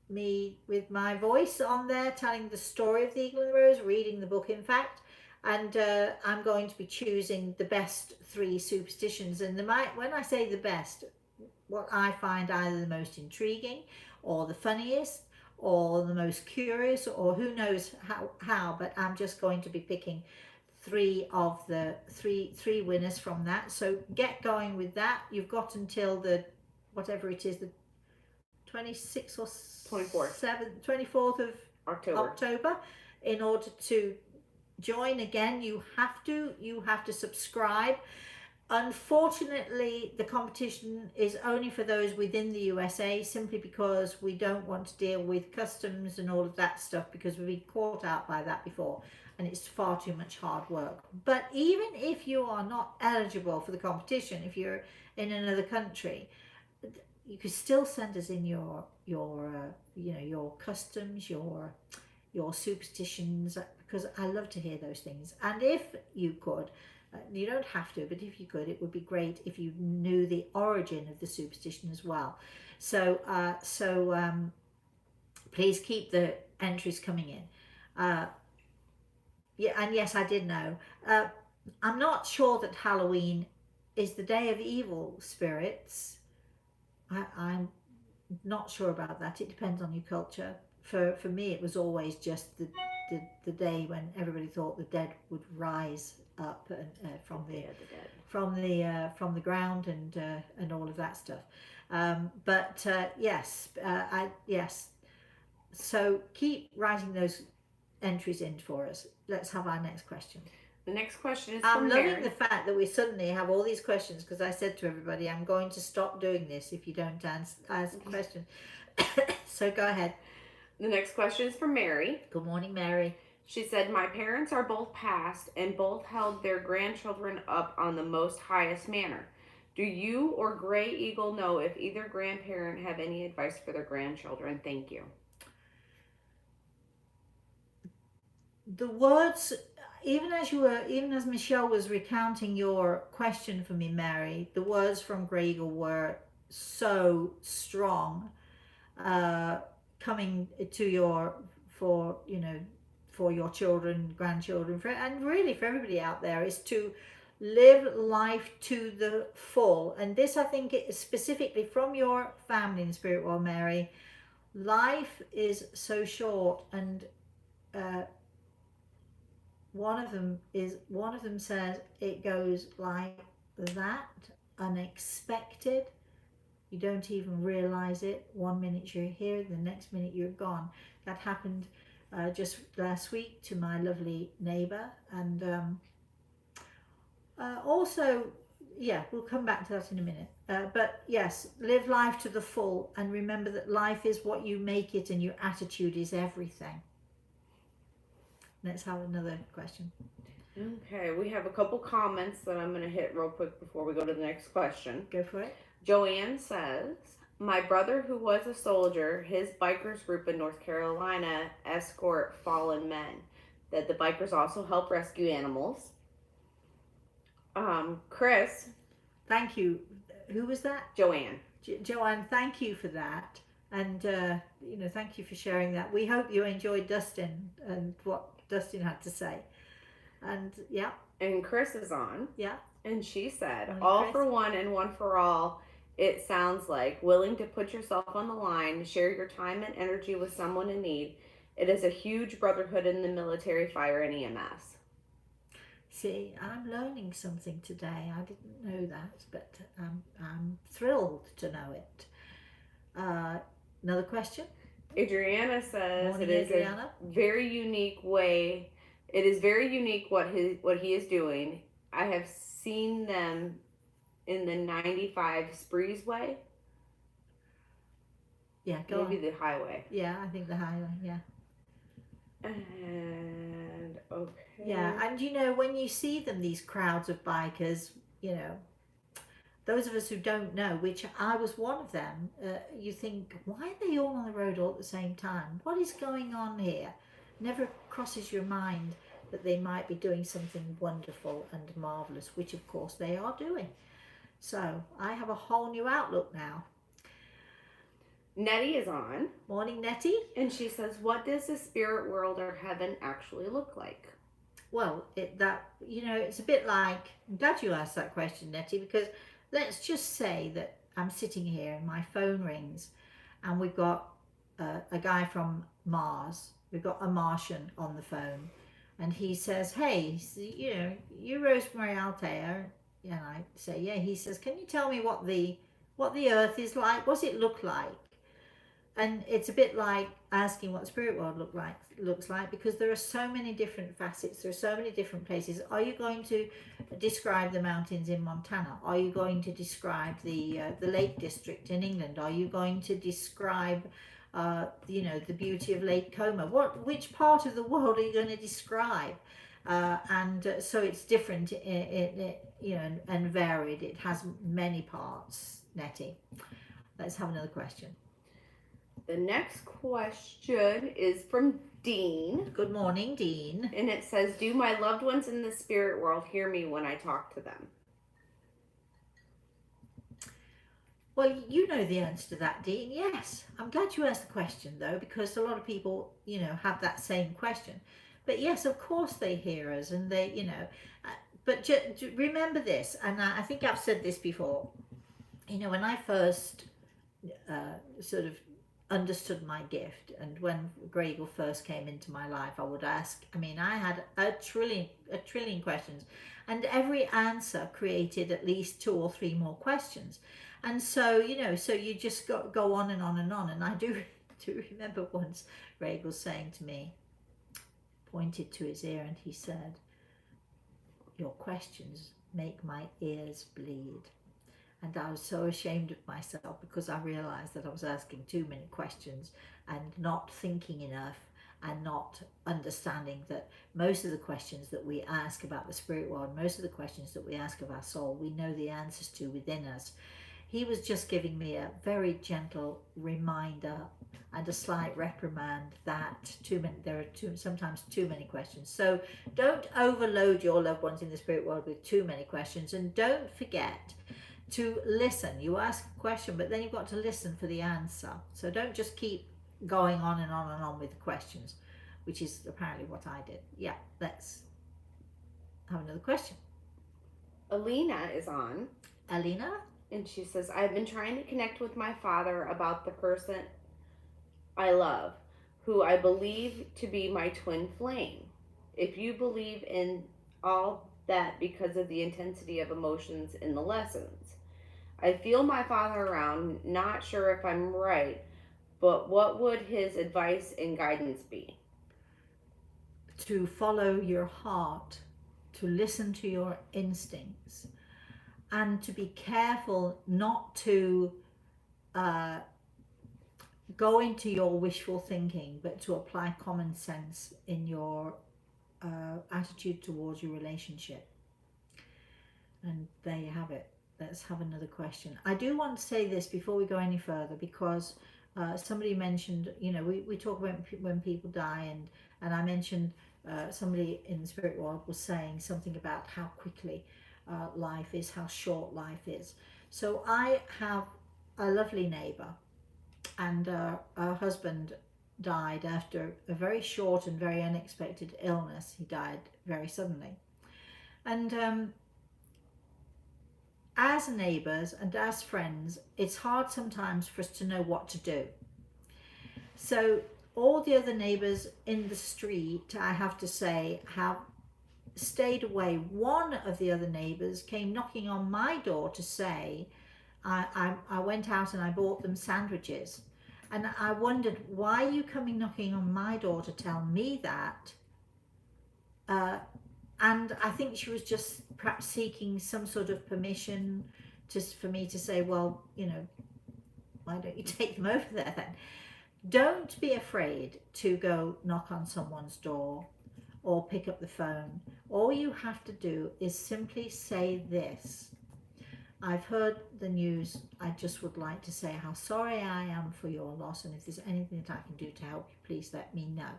me, with my voice on there, telling the story of The Eagle and the Rose, reading the book in fact. And I'm going to be choosing the best 3 superstitions. And when I say the best, what I find either the most intriguing or the funniest or the most curious, or who knows how, but I'm just going to be picking 3 of the three winners from that. So get going with that. You've got until the, whatever it is, the 26th or 24th of October in order to join. Again, you have to subscribe. Unfortunately, the competition is only for those within the USA, simply because we don't want to deal with customs and all of that stuff, because we've been caught out by that before and it's far too much hard work. But even if you are not eligible for the competition, if you're in another country, you could still send us in your customs, your superstitions, because I love to hear those things. And if you could, you don't have to, but if you could, it would be great if you knew the origin of the superstition as well. So please keep the entries coming in. Yeah, and yes, I did know. I'm not sure that Halloween is the day of evil spirits. I'm not sure about that. It depends on your culture. For me, it was always just the day when everybody thought the dead would rise up from the ground and all of that stuff. Yes. So keep writing those entries in for us. Let's have our next question. The next question is I'm from loving Mary. the fact that we suddenly have all these questions, because I said to everybody, I'm going to stop doing this if you don't ask questions. So go ahead. The next question is from Mary. Good morning, Mary. She said, my parents are both passed and both held their grandchildren up on the most highest manner. Do you or Gray Eagle know if either grandparent have any advice for their grandchildren? Thank you. The words, even as Michelle was recounting your question for me, Mary, the words from Gray Eagle were so strong, coming to for your children, grandchildren, and really for everybody out there, is to live life to the full. And this, I think, is specifically from your family in spirit world, Mary. Life is so short, and one of them says it goes like that, unexpected. You don't even realize it. 1 minute you're here, the next minute you're gone. That happened just last week to my lovely neighbor. And also, yeah, we'll come back to that in a minute. But yes, live life to the full, and remember that life is what you make it, and your attitude is everything. Let's have another question. Okay, we have a couple comments that I'm going to hit real quick before we go to the next question. Go for it. Joanne says, my brother who was a soldier, his bikers group in North Carolina escort fallen men. That the bikers also help rescue animals. Chris. Thank you. Who was that? Joanne. Joanne, thank you for that. And, thank you for sharing that. We hope you enjoyed Dustin and what Dustin had to say. And, yeah. And Chris is on. Yeah. And she said, Morning, all Chris. for one and one for all, it sounds like. Willing to put yourself on the line, share your time and energy with someone in need. It is a huge brotherhood in the military, fire, and EMS. See, I'm learning something today. I didn't know that, but I'm thrilled to know it. Another question? Adriana says Morning, it is Adriana. a very unique way. It is very unique what he is doing. I have seen them in the 95 Sprees way. Yeah, go Maybe on. the highway. Yeah, I think the highway, yeah. And okay. Yeah, and you know, when you see them, these crowds of bikers, you know, those of us who don't know, which I was one of them, you think, why are they all on the road all at the same time? What is going on here? Never crosses your mind that they might be doing something wonderful and marvellous, which of course they are doing. So I have a whole new outlook now. Nettie is on. Morning, Nettie. And she says, what does the spirit world or heaven actually look like? Well, it's a bit like, I'm glad you asked that question, Nettie, because let's just say that I'm sitting here and my phone rings and we've got a guy from Mars, we've got a Martian on the phone, and he says, hey, you're Rosemary Altea, and I say, yeah. He says, can you tell me what the Earth is like? What's it look like? And it's a bit like asking what the spirit world looks like, because there are so many different facets, there are so many different places. Are you going to describe the mountains in Montana? Are you going to describe the Lake District in England? Are you going to describe the beauty of Lake Como? Which part of the world are you going to describe? So it's different, and varied. It has many parts, Nettie. Let's have another question. The next question is from Dean. Good morning, Dean. And it says, do my loved ones in the spirit world hear me when I talk to them? Well, you know the answer to that, Dean. Yes. I'm glad you asked the question, though, because a lot of people, have that same question. But yes, of course they hear us, and they, but remember this, and I think I've said this before. When I first sort of understood my gift, and when Gregor first came into my life, I would ask, I had a trillion questions, and every answer created at least 2 or 3 more questions. And so so you just go on and on and on. And I do remember once Gregor saying to me, pointed to his ear, and he said, your questions make my ears bleed. And I was so ashamed of myself, because I realized that I was asking too many questions and not thinking enough, and not understanding that most of the questions that we ask about the spirit world, most of the questions that we ask of our soul, we know the answers to within us. He was just giving me a very gentle reminder and a slight reprimand that there are sometimes too many questions. So don't overload your loved ones in the spirit world with too many questions, and don't forget to listen. You ask a question, but then you've got to listen for the answer. So don't just keep going on and on and on with the questions, which is apparently what I did. Yeah, let's have another question. Alina is on. Alina? And she says, I've been trying to connect with my father about the person I love, who I believe to be my twin flame. If you believe in all that because of the intensity of emotions in the lessons. I feel my father around, not sure if I'm right, but what would his advice and guidance be? To follow your heart, to listen to your instincts, and to be careful not to go into your wishful thinking, but to apply common sense in your attitude towards your relationship. And there you have it. Let's have another question. I do want to say this before we go any further, because somebody mentioned, we talk about when people die, and I mentioned somebody in the spirit world was saying something about how quickly life is, how short life is. So I have a lovely neighbor, and her husband died after a very short and very unexpected illness. He died very suddenly. And as neighbours and as friends, it's hard sometimes for us to know what to do. So all the other neighbours in the street, I have to say, have stayed away. One of the other neighbours came knocking on my door to say, I went out and I bought them sandwiches. And I wondered, why are you coming knocking on my door to tell me that? And I think she was just perhaps seeking some sort of permission for me to say, well, why don't you take them over there then? Don't be afraid to go knock on someone's door or pick up the phone. All you have to do is simply say this: I've heard the news. I just would like to say how sorry I am for your loss, and if there's anything that I can do to help you, please let me know.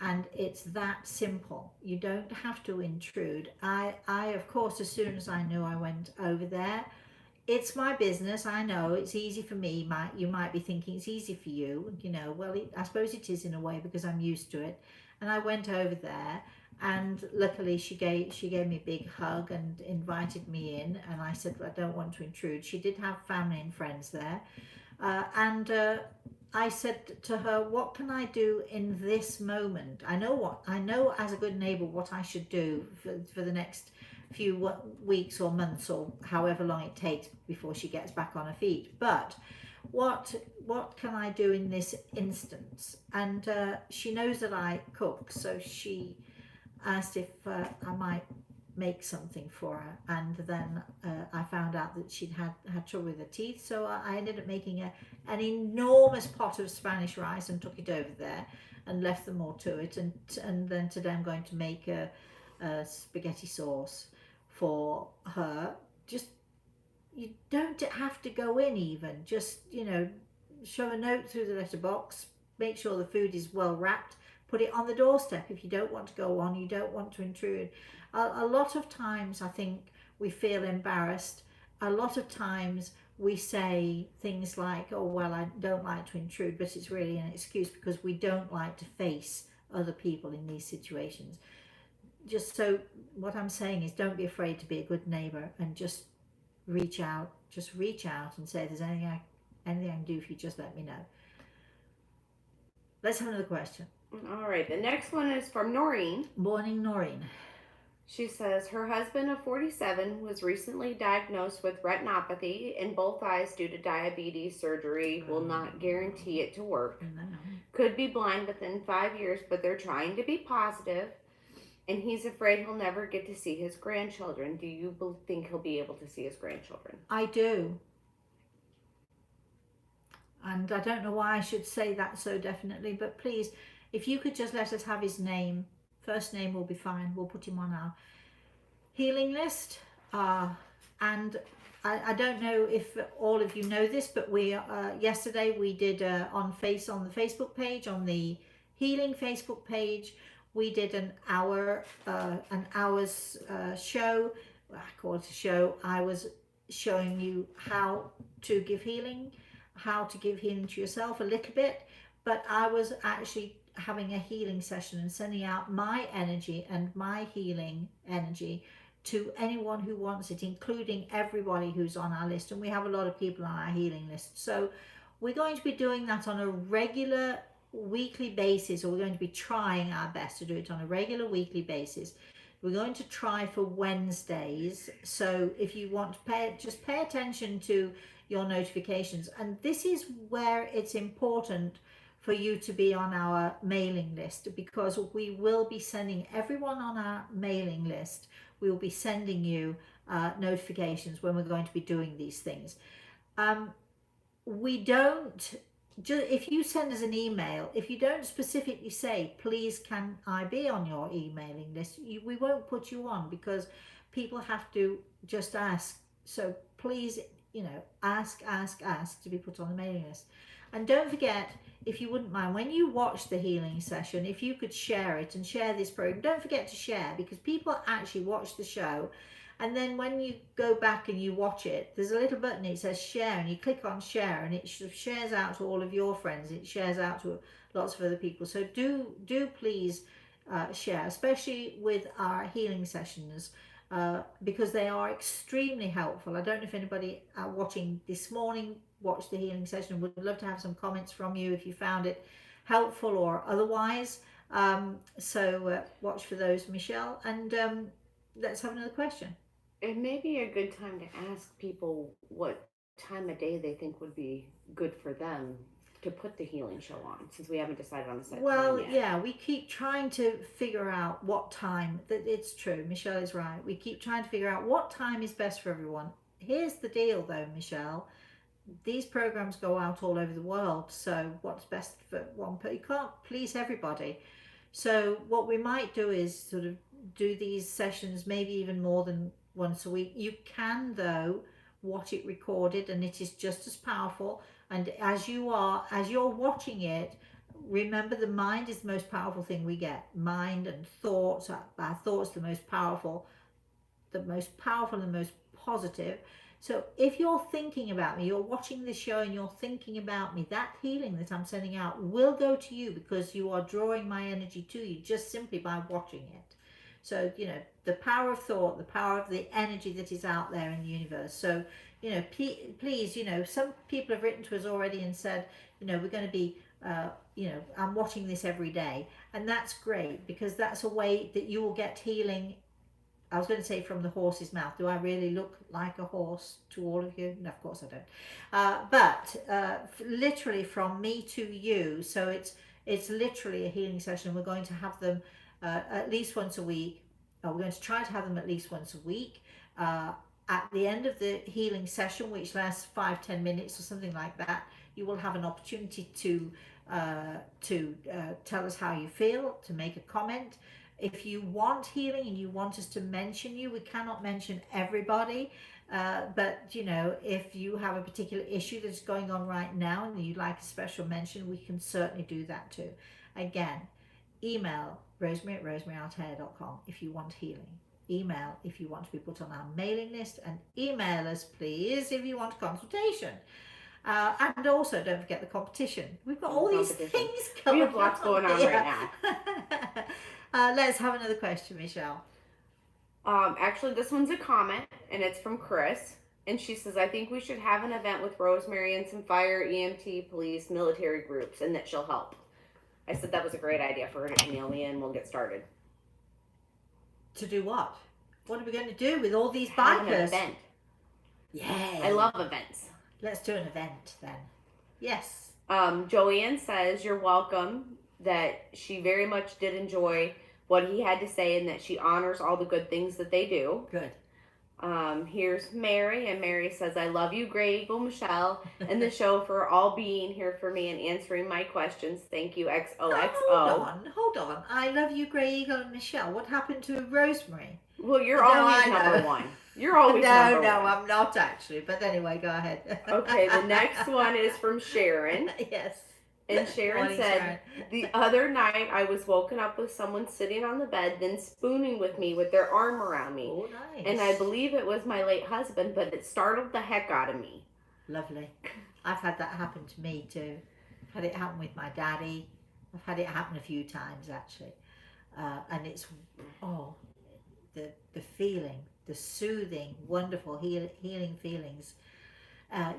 And it's that simple. You don't have to intrude. I of course, as soon as I knew, I went over there. It's my business. I know it's easy for me. You might be thinking it's easy for you. Well, I suppose it is in a way, because I'm used to it. And I went over there, and luckily she gave me a big hug and invited me in. And I said, I don't want to intrude. She did have family and friends there, and I said to her, what can I do in this moment? I know as a good neighbor what I should do for the next few weeks or months, or however long it takes before she gets back on her feet. But what can I do in this instance? And she knows that I cook, so she asked if I might make something for her. And then I found out that she'd had trouble with her teeth, so I ended up making an enormous pot of Spanish rice and took it over there and left them all to it. And then today I'm going to make a spaghetti sauce for her. Just, you don't have to go in even, just show a note through the letterbox, make sure the food is well wrapped, put it on the doorstep if you don't want to go on, you don't want to intrude. A lot of times I think we feel embarrassed. A lot of times we say things like, oh well, I don't like to intrude, but it's really an excuse because we don't like to face other people in these situations. Just so what I'm saying is, don't be afraid to be a good neighbor and just reach out and say, if there's anything I can do for you, just let me know. Let's have another question. All right, the next one is from Noreen. Morning, Noreen. She says her husband of 47 was recently diagnosed with retinopathy in both eyes due to diabetes. Surgery will not guarantee it to work. No. Could be blind within 5 years, but they're trying to be positive, and he's afraid he'll never get to see his grandchildren. Do you think he'll be able to see his grandchildren? I do. And I don't know why I should say that so definitely, but please, if you could just let us have his name. First name will be fine. We'll put him on our healing list. And I don't know if all of you know this, but yesterday we did on the Facebook page, on the healing Facebook page, we did an hour's show. I call it a show. I was showing you how to give healing to yourself a little bit, but I was actually having a healing session and sending out my energy and my healing energy to anyone who wants it, including everybody who's on our list. And we have a lot of people on our healing list. So we're going to be doing that on a regular weekly basis, or we're going to be trying our best to do it on a regular weekly basis. We're going to try for Wednesdays. So if you want to just pay attention to your notifications. And this is where it's important for you to be on our mailing list, because we will be sending everyone on our mailing list, we will be sending you notifications when we're going to be doing these things. We don't, if you send us an email, if you don't specifically say, please can I be on your emailing list, we won't put you on, because people have to just ask. So please, ask to be put on the mailing list. And don't forget, if you wouldn't mind, when you watch the healing session, if you could share it and share this program, don't forget to share, because people actually watch the show, and then when you go back and you watch it, there's a little button, it says share, and you click on share, and it sort of shares out to all of your friends, it shares out to lots of other people. So do please share, especially with our healing sessions, because they are extremely helpful. I don't know if anybody watching this morning watched the healing session. Would love to have some comments from you if you found it helpful or otherwise. So watch for those, Michelle, and let's have another question. It may be a good time to ask people what time of day they think would be good for them to put the healing show on, since we haven't decided on a set Well, time yet. yeah, we keep trying to figure out what time. That it's true. Michelle is right. We keep trying to figure out what time is best for everyone. Here's the deal, though, Michelle. These programs go out all over the world. So what's best for one person? You can't please everybody. So what we might do is sort of do these sessions maybe even more than once a week. You can, though, watch it recorded, and it is just as powerful. And as you're watching it, remember the mind is the most powerful thing we get. Mind and thoughts, our thoughts the most powerful, the most positive. So if you're thinking about me, you're watching this show and you're thinking about me, that healing that I'm sending out will go to you, because you are drawing my energy to you just simply by watching it. So, the power of thought, the power of the energy that is out there in the universe. So, please, some people have written to us already and said, we're going to be, I'm watching this every day. And that's great, because that's a way that you will get healing. I was going to say from the horse's mouth. Do I really look like a horse to all of you? No, of course I don't. But literally from me to you. So it's literally a healing session. We're going to have them at least once a week. We're going to try to have them at least once a week. At the end of the healing session, which lasts 5-10 minutes or something like that, you will have an opportunity to tell us how you feel, to make a comment. If you want healing and you want us to mention you, we cannot mention everybody, but if you have a particular issue that's going on right now and you'd like a special mention, we can certainly do that too. Again, email rosemary@rosemaryaLtea.com if you want healing. Email if you want to be put on our mailing list, and email us please if you want a consultation. And also, don't forget the competition. We've got all these things going on. We have lots going on right now. Let's have another question, Michelle. Actually, this one's a comment, and it's from Chris. And she says, I think we should have an event with Rosemary and some fire, EMT, police, military groups, and that she'll help. I said that was a great idea for her to email me, and we'll get started. To do what? What are we going to do with all these Have an bikers? event. Yeah. I love events. Let's do an event then. Yes. Joanne says you're welcome, that she very much did enjoy what he had to say and that she honors all the good things that they do. Good. Here's Mary, and Mary says, I love you, Grey Eagle Michelle, and the show for all being here for me and answering my questions. Thank you, XOXO. Hold on. I love you, Grey Eagle and Michelle. What happened to Rosemary? Well, you're always number one. You're always number one. No, I'm not actually. But anyway, go ahead. Okay, the next one is from Sharon. Yes. And Sharon Morning, said, Sharon. The other night I was woken up with someone sitting on the bed, then spooning with me with their arm around me. Oh, nice. And I believe it was my late husband, but it startled the heck out of me. Lovely. I've had that happen to me too. I've had it happen with my daddy. I've had it happen a few times actually. And it's, the feeling, the soothing, wonderful healing feelings.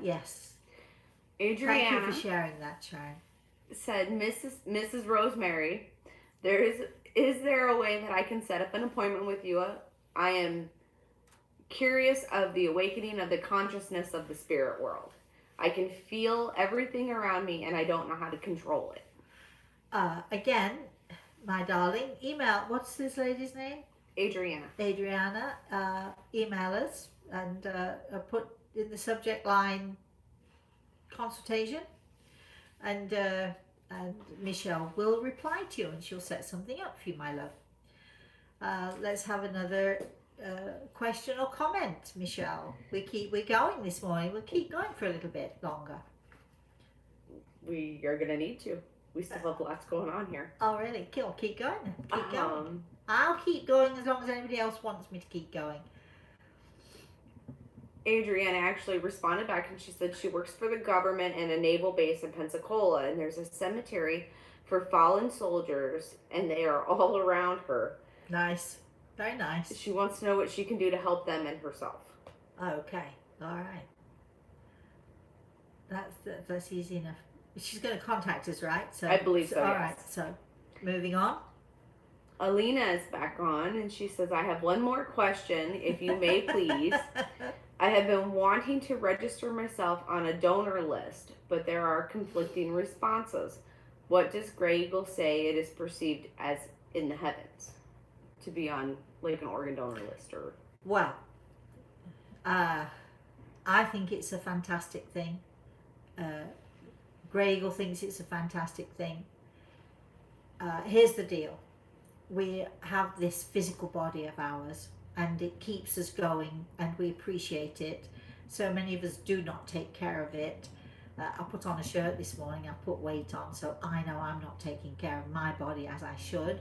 Yes. Adriana. Thank you for sharing that, Sharon. Said, Mrs. Rosemary, is there a way that I can set up an appointment with you? I am curious of the awakening of the consciousness of the spirit world. I can feel everything around me and I don't know how to control it. Again, my darling, email, what's this lady's name? Adriana. Email us and put in the subject line consultation, and Michelle will reply to you and she'll set something up for you, my love. Let's have another question or comment, Michelle. We're going this morning. We'll keep going for a little bit longer. We are going to need to. We still have lots going on here. Oh, really? Keep going then. Keep going. I'll keep going as long as anybody else wants me to keep going. Adriana actually responded back and she said she works for the government in a naval base in Pensacola, and there's a cemetery for fallen soldiers and they are all around her. Nice. Very nice. She wants to know what she can do to help them and herself. Okay. All right. That's easy enough. She's going to contact us, right? So I believe so, All yes. right. So Moving on. Alina is back on, and she says, I have one more question, if you may please. I have been wanting to register myself on a donor list, but there are conflicting responses. What does Grey Eagle say it is perceived as in the heavens to be on like an organ donor list? Or Well, I think it's a fantastic thing. Grey Eagle thinks it's a fantastic thing. Here's the deal. We have this physical body of ours, and it keeps us going, and we appreciate it. So many of us do not take care of it. I put on a shirt this morning, I put weight on, so I know I'm not taking care of my body as I should.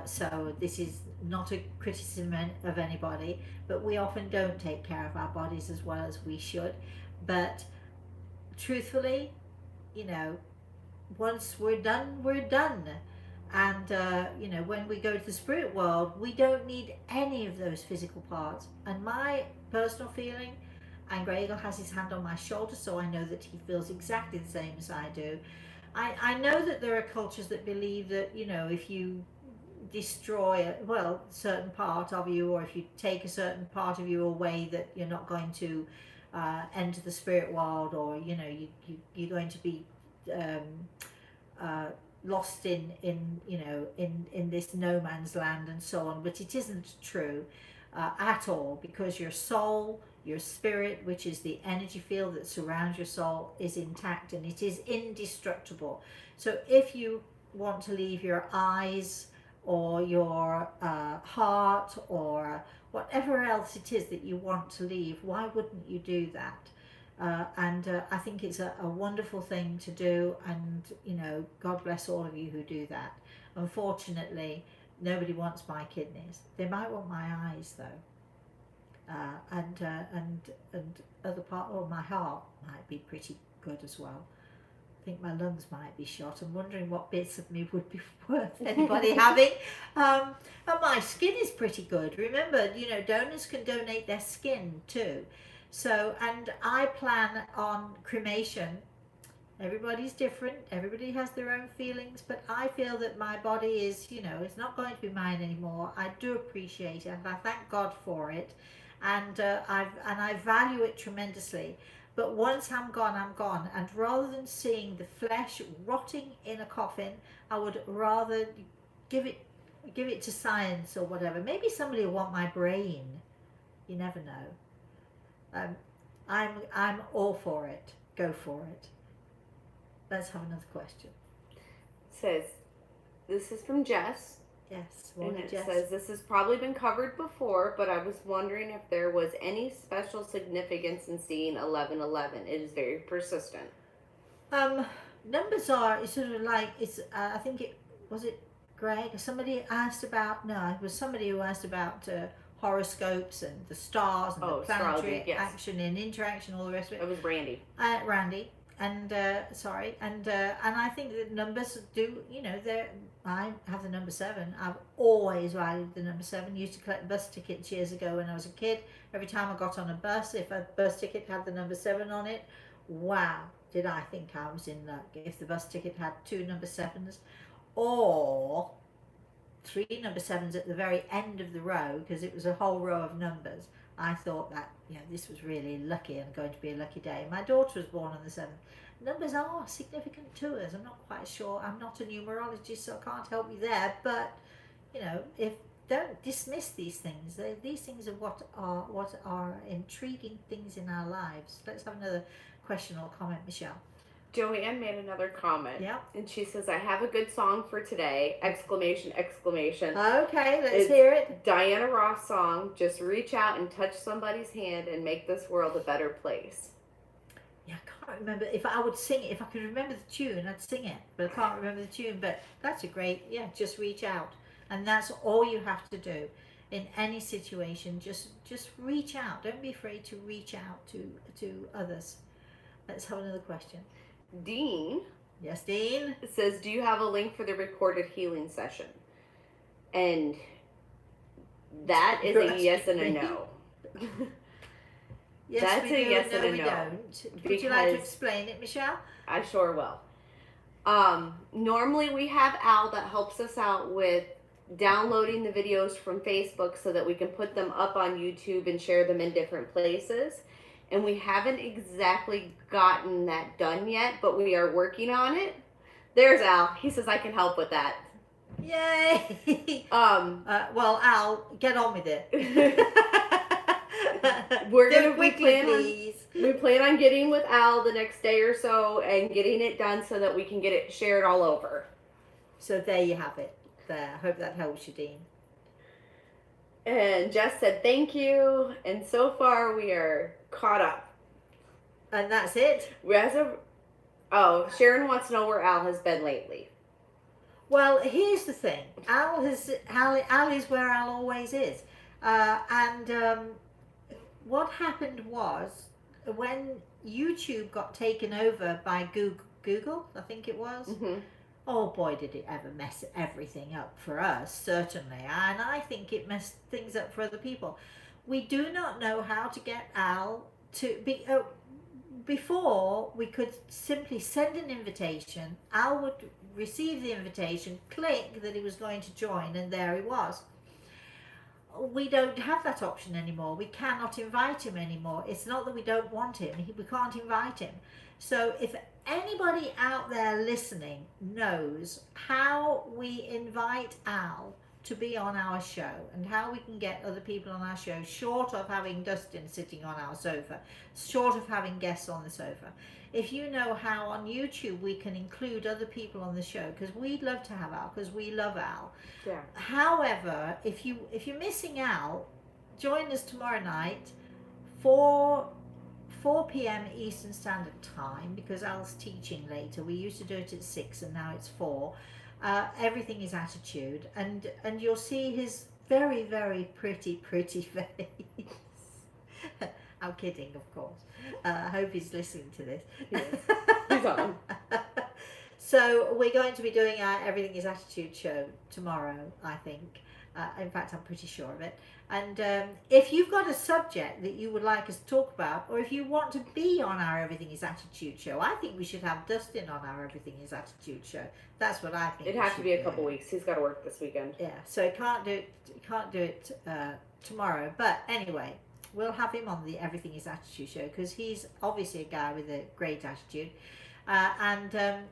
So this is not a criticism of anybody, but we often don't take care of our bodies as well as we should. But truthfully, you know, once we're done, we're done. And you know, when we go to the spirit world, we don't need any of those physical parts. And my personal feeling, and Grey Eagle has his hand on my shoulder, so I know that he feels exactly the same as I do. I know that there are cultures that believe that, you know, if you destroy a certain part of you, or if you take a certain part of you away, that you're not going to enter the spirit world, or, you know, you're going to be lost in you know, in this no man's land and so on. But it isn't true at all, because your soul, your spirit, which is the energy field that surrounds your soul, is intact and it is indestructible. So if you want to leave your eyes or your heart or whatever else it is that you want to leave, why wouldn't you do that? I think it's a wonderful thing to do, and, you know, God bless all of you who do that. Unfortunately, nobody wants my kidneys. They might want my eyes though, and other part, or my heart might be pretty good as well. I think my lungs might be shot. I'm wondering what bits of me would be worth anybody having. And my skin is pretty good. Remember, you know, donors can donate their skin too. So, and I plan on cremation. Everybody's different. Everybody has their own feelings, but I feel that my body is, you know, it's not going to be mine anymore. I do appreciate it, and I thank God for it, and I value it tremendously. But once I'm gone, I'm gone. And rather than seeing the flesh rotting in a coffin, I would rather give it to science or whatever. Maybe somebody will want my brain. You never know. I'm all for it. Go for it. Let's have another question. says, this is from Jess. Yes. And it says, this has probably been covered before, but I was wondering if there was any special significance in seeing 1111. It is very persistent. Numbers are, it's sort of like, it's, I think it, was it Greg? Somebody asked about, no, it was somebody who asked about horoscopes and the stars and the planetary Astrology, yes. action and interaction, all the rest of it. It was Randy. Randy. And sorry, and I think that numbers do, you know, I have the number 7. I've always valued the number 7. Used to collect bus tickets years ago when I was a kid. Every time I got on a bus, if a bus ticket had the number 7 on it, wow, did I think I was in luck. If the bus ticket had 2 number 7s or 3 number 7s at the very end of the row, because it was a whole row of numbers, I thought that, you know, this was really lucky and going to be a lucky day. My daughter was born on the 7th. Numbers are significant to us. I'm not quite sure. I'm not a numerologist, so I can't help you there. But, you know, don't dismiss these things. These things are what are intriguing things in our lives. Let's have another question or comment, Michelle. Joanne made another comment. Yeah. And she says, I have a good song for today! Exclamation, exclamation. Okay, let's hear it. Diana Ross song, Just Reach Out and Touch Somebody's Hand and Make This World a Better Place. Yeah, I can't remember if I would sing it. If I could remember the tune, I'd sing it. But I can't remember the tune. But that's a great, just reach out. And that's all you have to do in any situation. Just reach out. Don't be afraid to reach out to others. Let's have another question. Dean. Yes, Dean. Says, do you have a link for the recorded healing session? And that is a yes and a no. Yes, that's we a do. yes No, and a we no. don't. Would you like to explain it, Michelle? I sure will. Normally we have Al that helps us out with downloading the videos from Facebook so that we can put them up on YouTube and share them in different places. And we haven't exactly gotten that done yet, but we are working on it. There's Al. He says I can help with that. Yay! Well, Al, get on with it. We're Do gonna it quickly, we plan please. we plan on getting with Al the next day or so and getting it done so that we can get it shared all over. So there you have it. There. I hope that helps you, Dean. And Jess said thank you, and so far we are caught up. And that's it. Sharon wants to know where Al has been lately. Well, here's the thing. Al is where Al always is. What happened was when YouTube got taken over by Google, I think it was. Mm-hmm. Oh boy, did it ever mess everything up for us, certainly. And I think it messed things up for other people. We do not know how to get Al to be... before, we could simply send an invitation. Al would receive the invitation, click that he was going to join, and there he was. We don't have that option anymore. We cannot invite him anymore. It's not that we don't want him. We can't invite him. So if anybody out there listening knows how we invite Al to be on our show and how we can get other people on our show, short of having Dustin sitting on our sofa, short of having guests on the sofa, if you know how on YouTube we can include other people on the show, because we'd love to have Al, because we love Al. Yeah. However, if you're missing Al, join us tomorrow night, 4 p.m. Eastern Standard Time, because Al's teaching later. We used to do it at 6 and now it's 4. Everything is attitude, and you'll see his very, very pretty face. I'm kidding, of course. I hope he's listening to this. Yes. He's on. So we're going to be doing our Everything is Attitude show tomorrow, I think. In fact, I'm pretty sure of it. And if you've got a subject that you would like us to talk about, or if you want to be on our Everything is Attitude show, I think we should have Dustin on our Everything is Attitude show. That's what I think. It'd have to be a couple weeks. He's got to work this weekend. Yeah, so he can't do it tomorrow. But anyway, we'll have him on the Everything is Attitude show, because he's obviously a guy with a great attitude.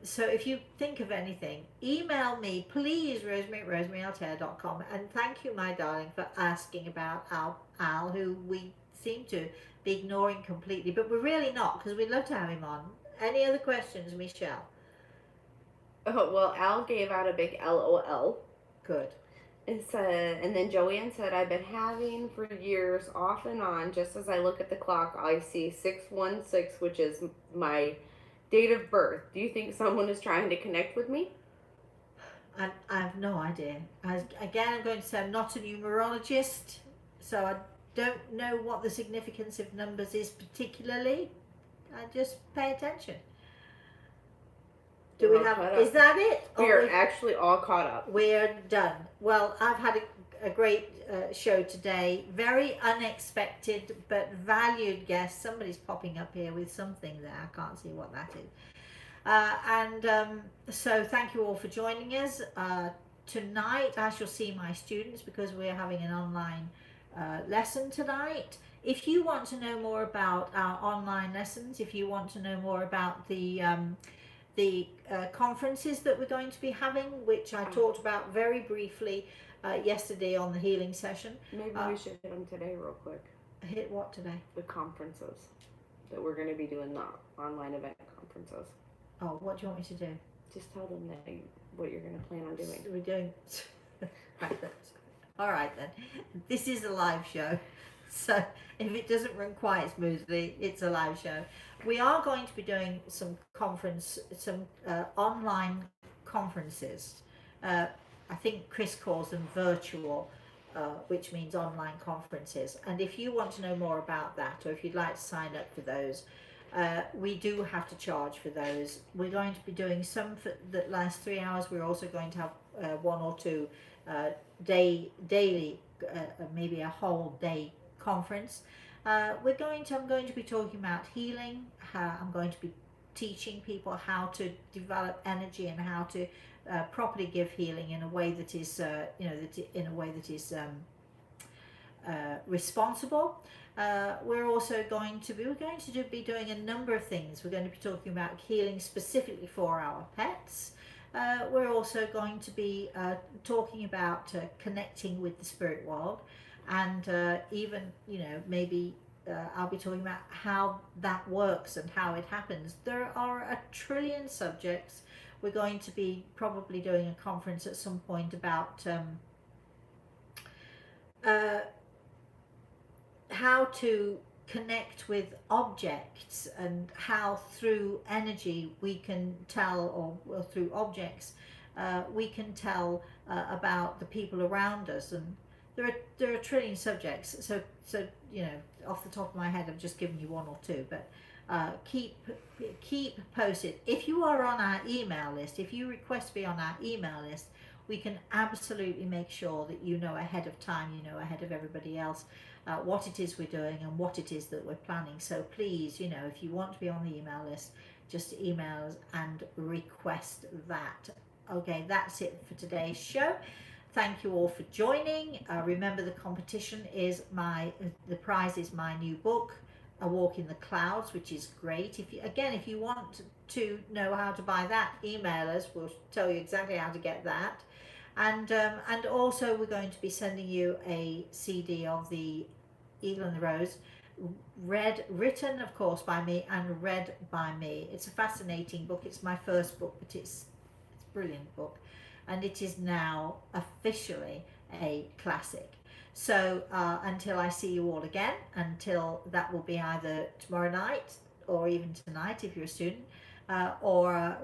So if you think of anything, email me, please, Rosemary at rosemaryaLtea.com. And thank you, my darling, for asking about Al, who we seem to be ignoring completely. But we're really not, because we'd love to have him on. Any other questions, Michelle? Oh, well, Al gave out a big LOL. Good. And then Joanne said, I've been having for years, off and on, just as I look at the clock, I see 616, which is my date of birth. Do you think someone is trying to connect with me? I have no idea. Again, I'm going to say I'm not a numerologist, so I don't know what the significance of numbers is particularly. I just pay attention. Do we have? Is that it? We are actually all caught up. We're done. Well, I've had a great show today. Very unexpected but valued guest. Somebody's popping up here with something there. I can't see what that is. So thank you all for joining us. Tonight I shall see my students, because we're having an online lesson tonight. If you want to know more about our online lessons, if you want to know more about the conferences that we're going to be having, which I talked about very briefly yesterday on the healing session. Maybe we should hit them today real quick. Hit what today? The conferences that we're going to be doing, the online event conferences. Oh, what do you want me to do? Just tell them that what you're going to plan on doing. We're doing... All right then. This is a live show. So if it doesn't run quite smoothly, it's a live show. We are going to be doing some online conferences. I think Chris calls them virtual, which means online conferences. And if you want to know more about that, or if you'd like to sign up for those, we do have to charge for those. We're going to be doing some for the last 3 hours. We're also going to have 1 or 2 daily, maybe a whole day conference. I'm going to be talking about healing. I'm going to be teaching people how to develop energy and how to properly give healing in a way that is, in a way that is responsible. We're also going to be doing a number of things. We're going to be talking about healing specifically for our pets. We're also going to be talking about connecting with the spirit world, and even, maybe I'll be talking about how that works and how it happens. There are a trillion subjects. We're going to be probably doing a conference at some point about how to connect with objects, and how through energy we can tell, or through objects we can tell about the people around us. And there are a trillion subjects, so off the top of my head I've just given you one or two, but keep posted. If you are on our email list, if you request to be on our email list, we can absolutely make sure that you know ahead of time, ahead of everybody else, what it is we're doing and what it is that we're planning. So please, if you want to be on the email list, just email us and request that. Okay, that's it for today's show. Thank you all for joining. Remember, the competition is the prize is my new book, A Walk in the Clouds, which is great. If you want to know how to buy that, email us. We'll tell you exactly how to get that. And also we're going to be sending you a CD of the Eagle and the Rose, written of course by me and read by me. It's a fascinating book. It's my first book, but it's a brilliant book, and it is now officially a classic. So until I see you all again, until that will be either tomorrow night or even tonight if you're a student, or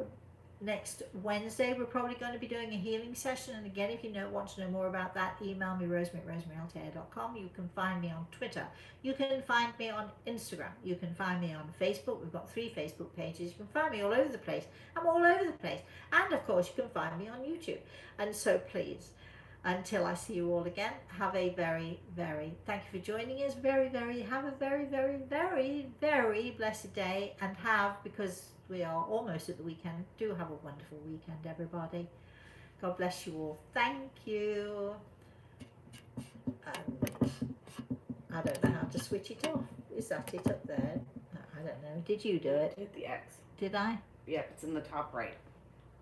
next Wednesday, we're probably going to be doing a healing session. And again, if you want to know more about that, email me, rosemary@rosemaryalaltea.com. You can find me on Twitter. You can find me on Instagram. You can find me on Facebook. We've got 3 Facebook pages. You can find me all over the place. I'm all over the place. And of course, you can find me on YouTube. And so please, until I see you all again, have a very, very, thank you for joining us. Have a very, very, very, very blessed day. And because we are almost at the weekend, do have a wonderful weekend, everybody. God bless you all. Thank you. I don't know how to switch it off. Is that it up there? I don't know. Did you do it? Hit the X. Did I? Yep, it's in the top right.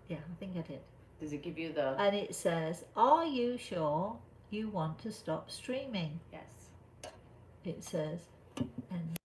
Yeah, I think I did. Does it give you the... And it says, are you sure you want to stop streaming? Yes. It says, and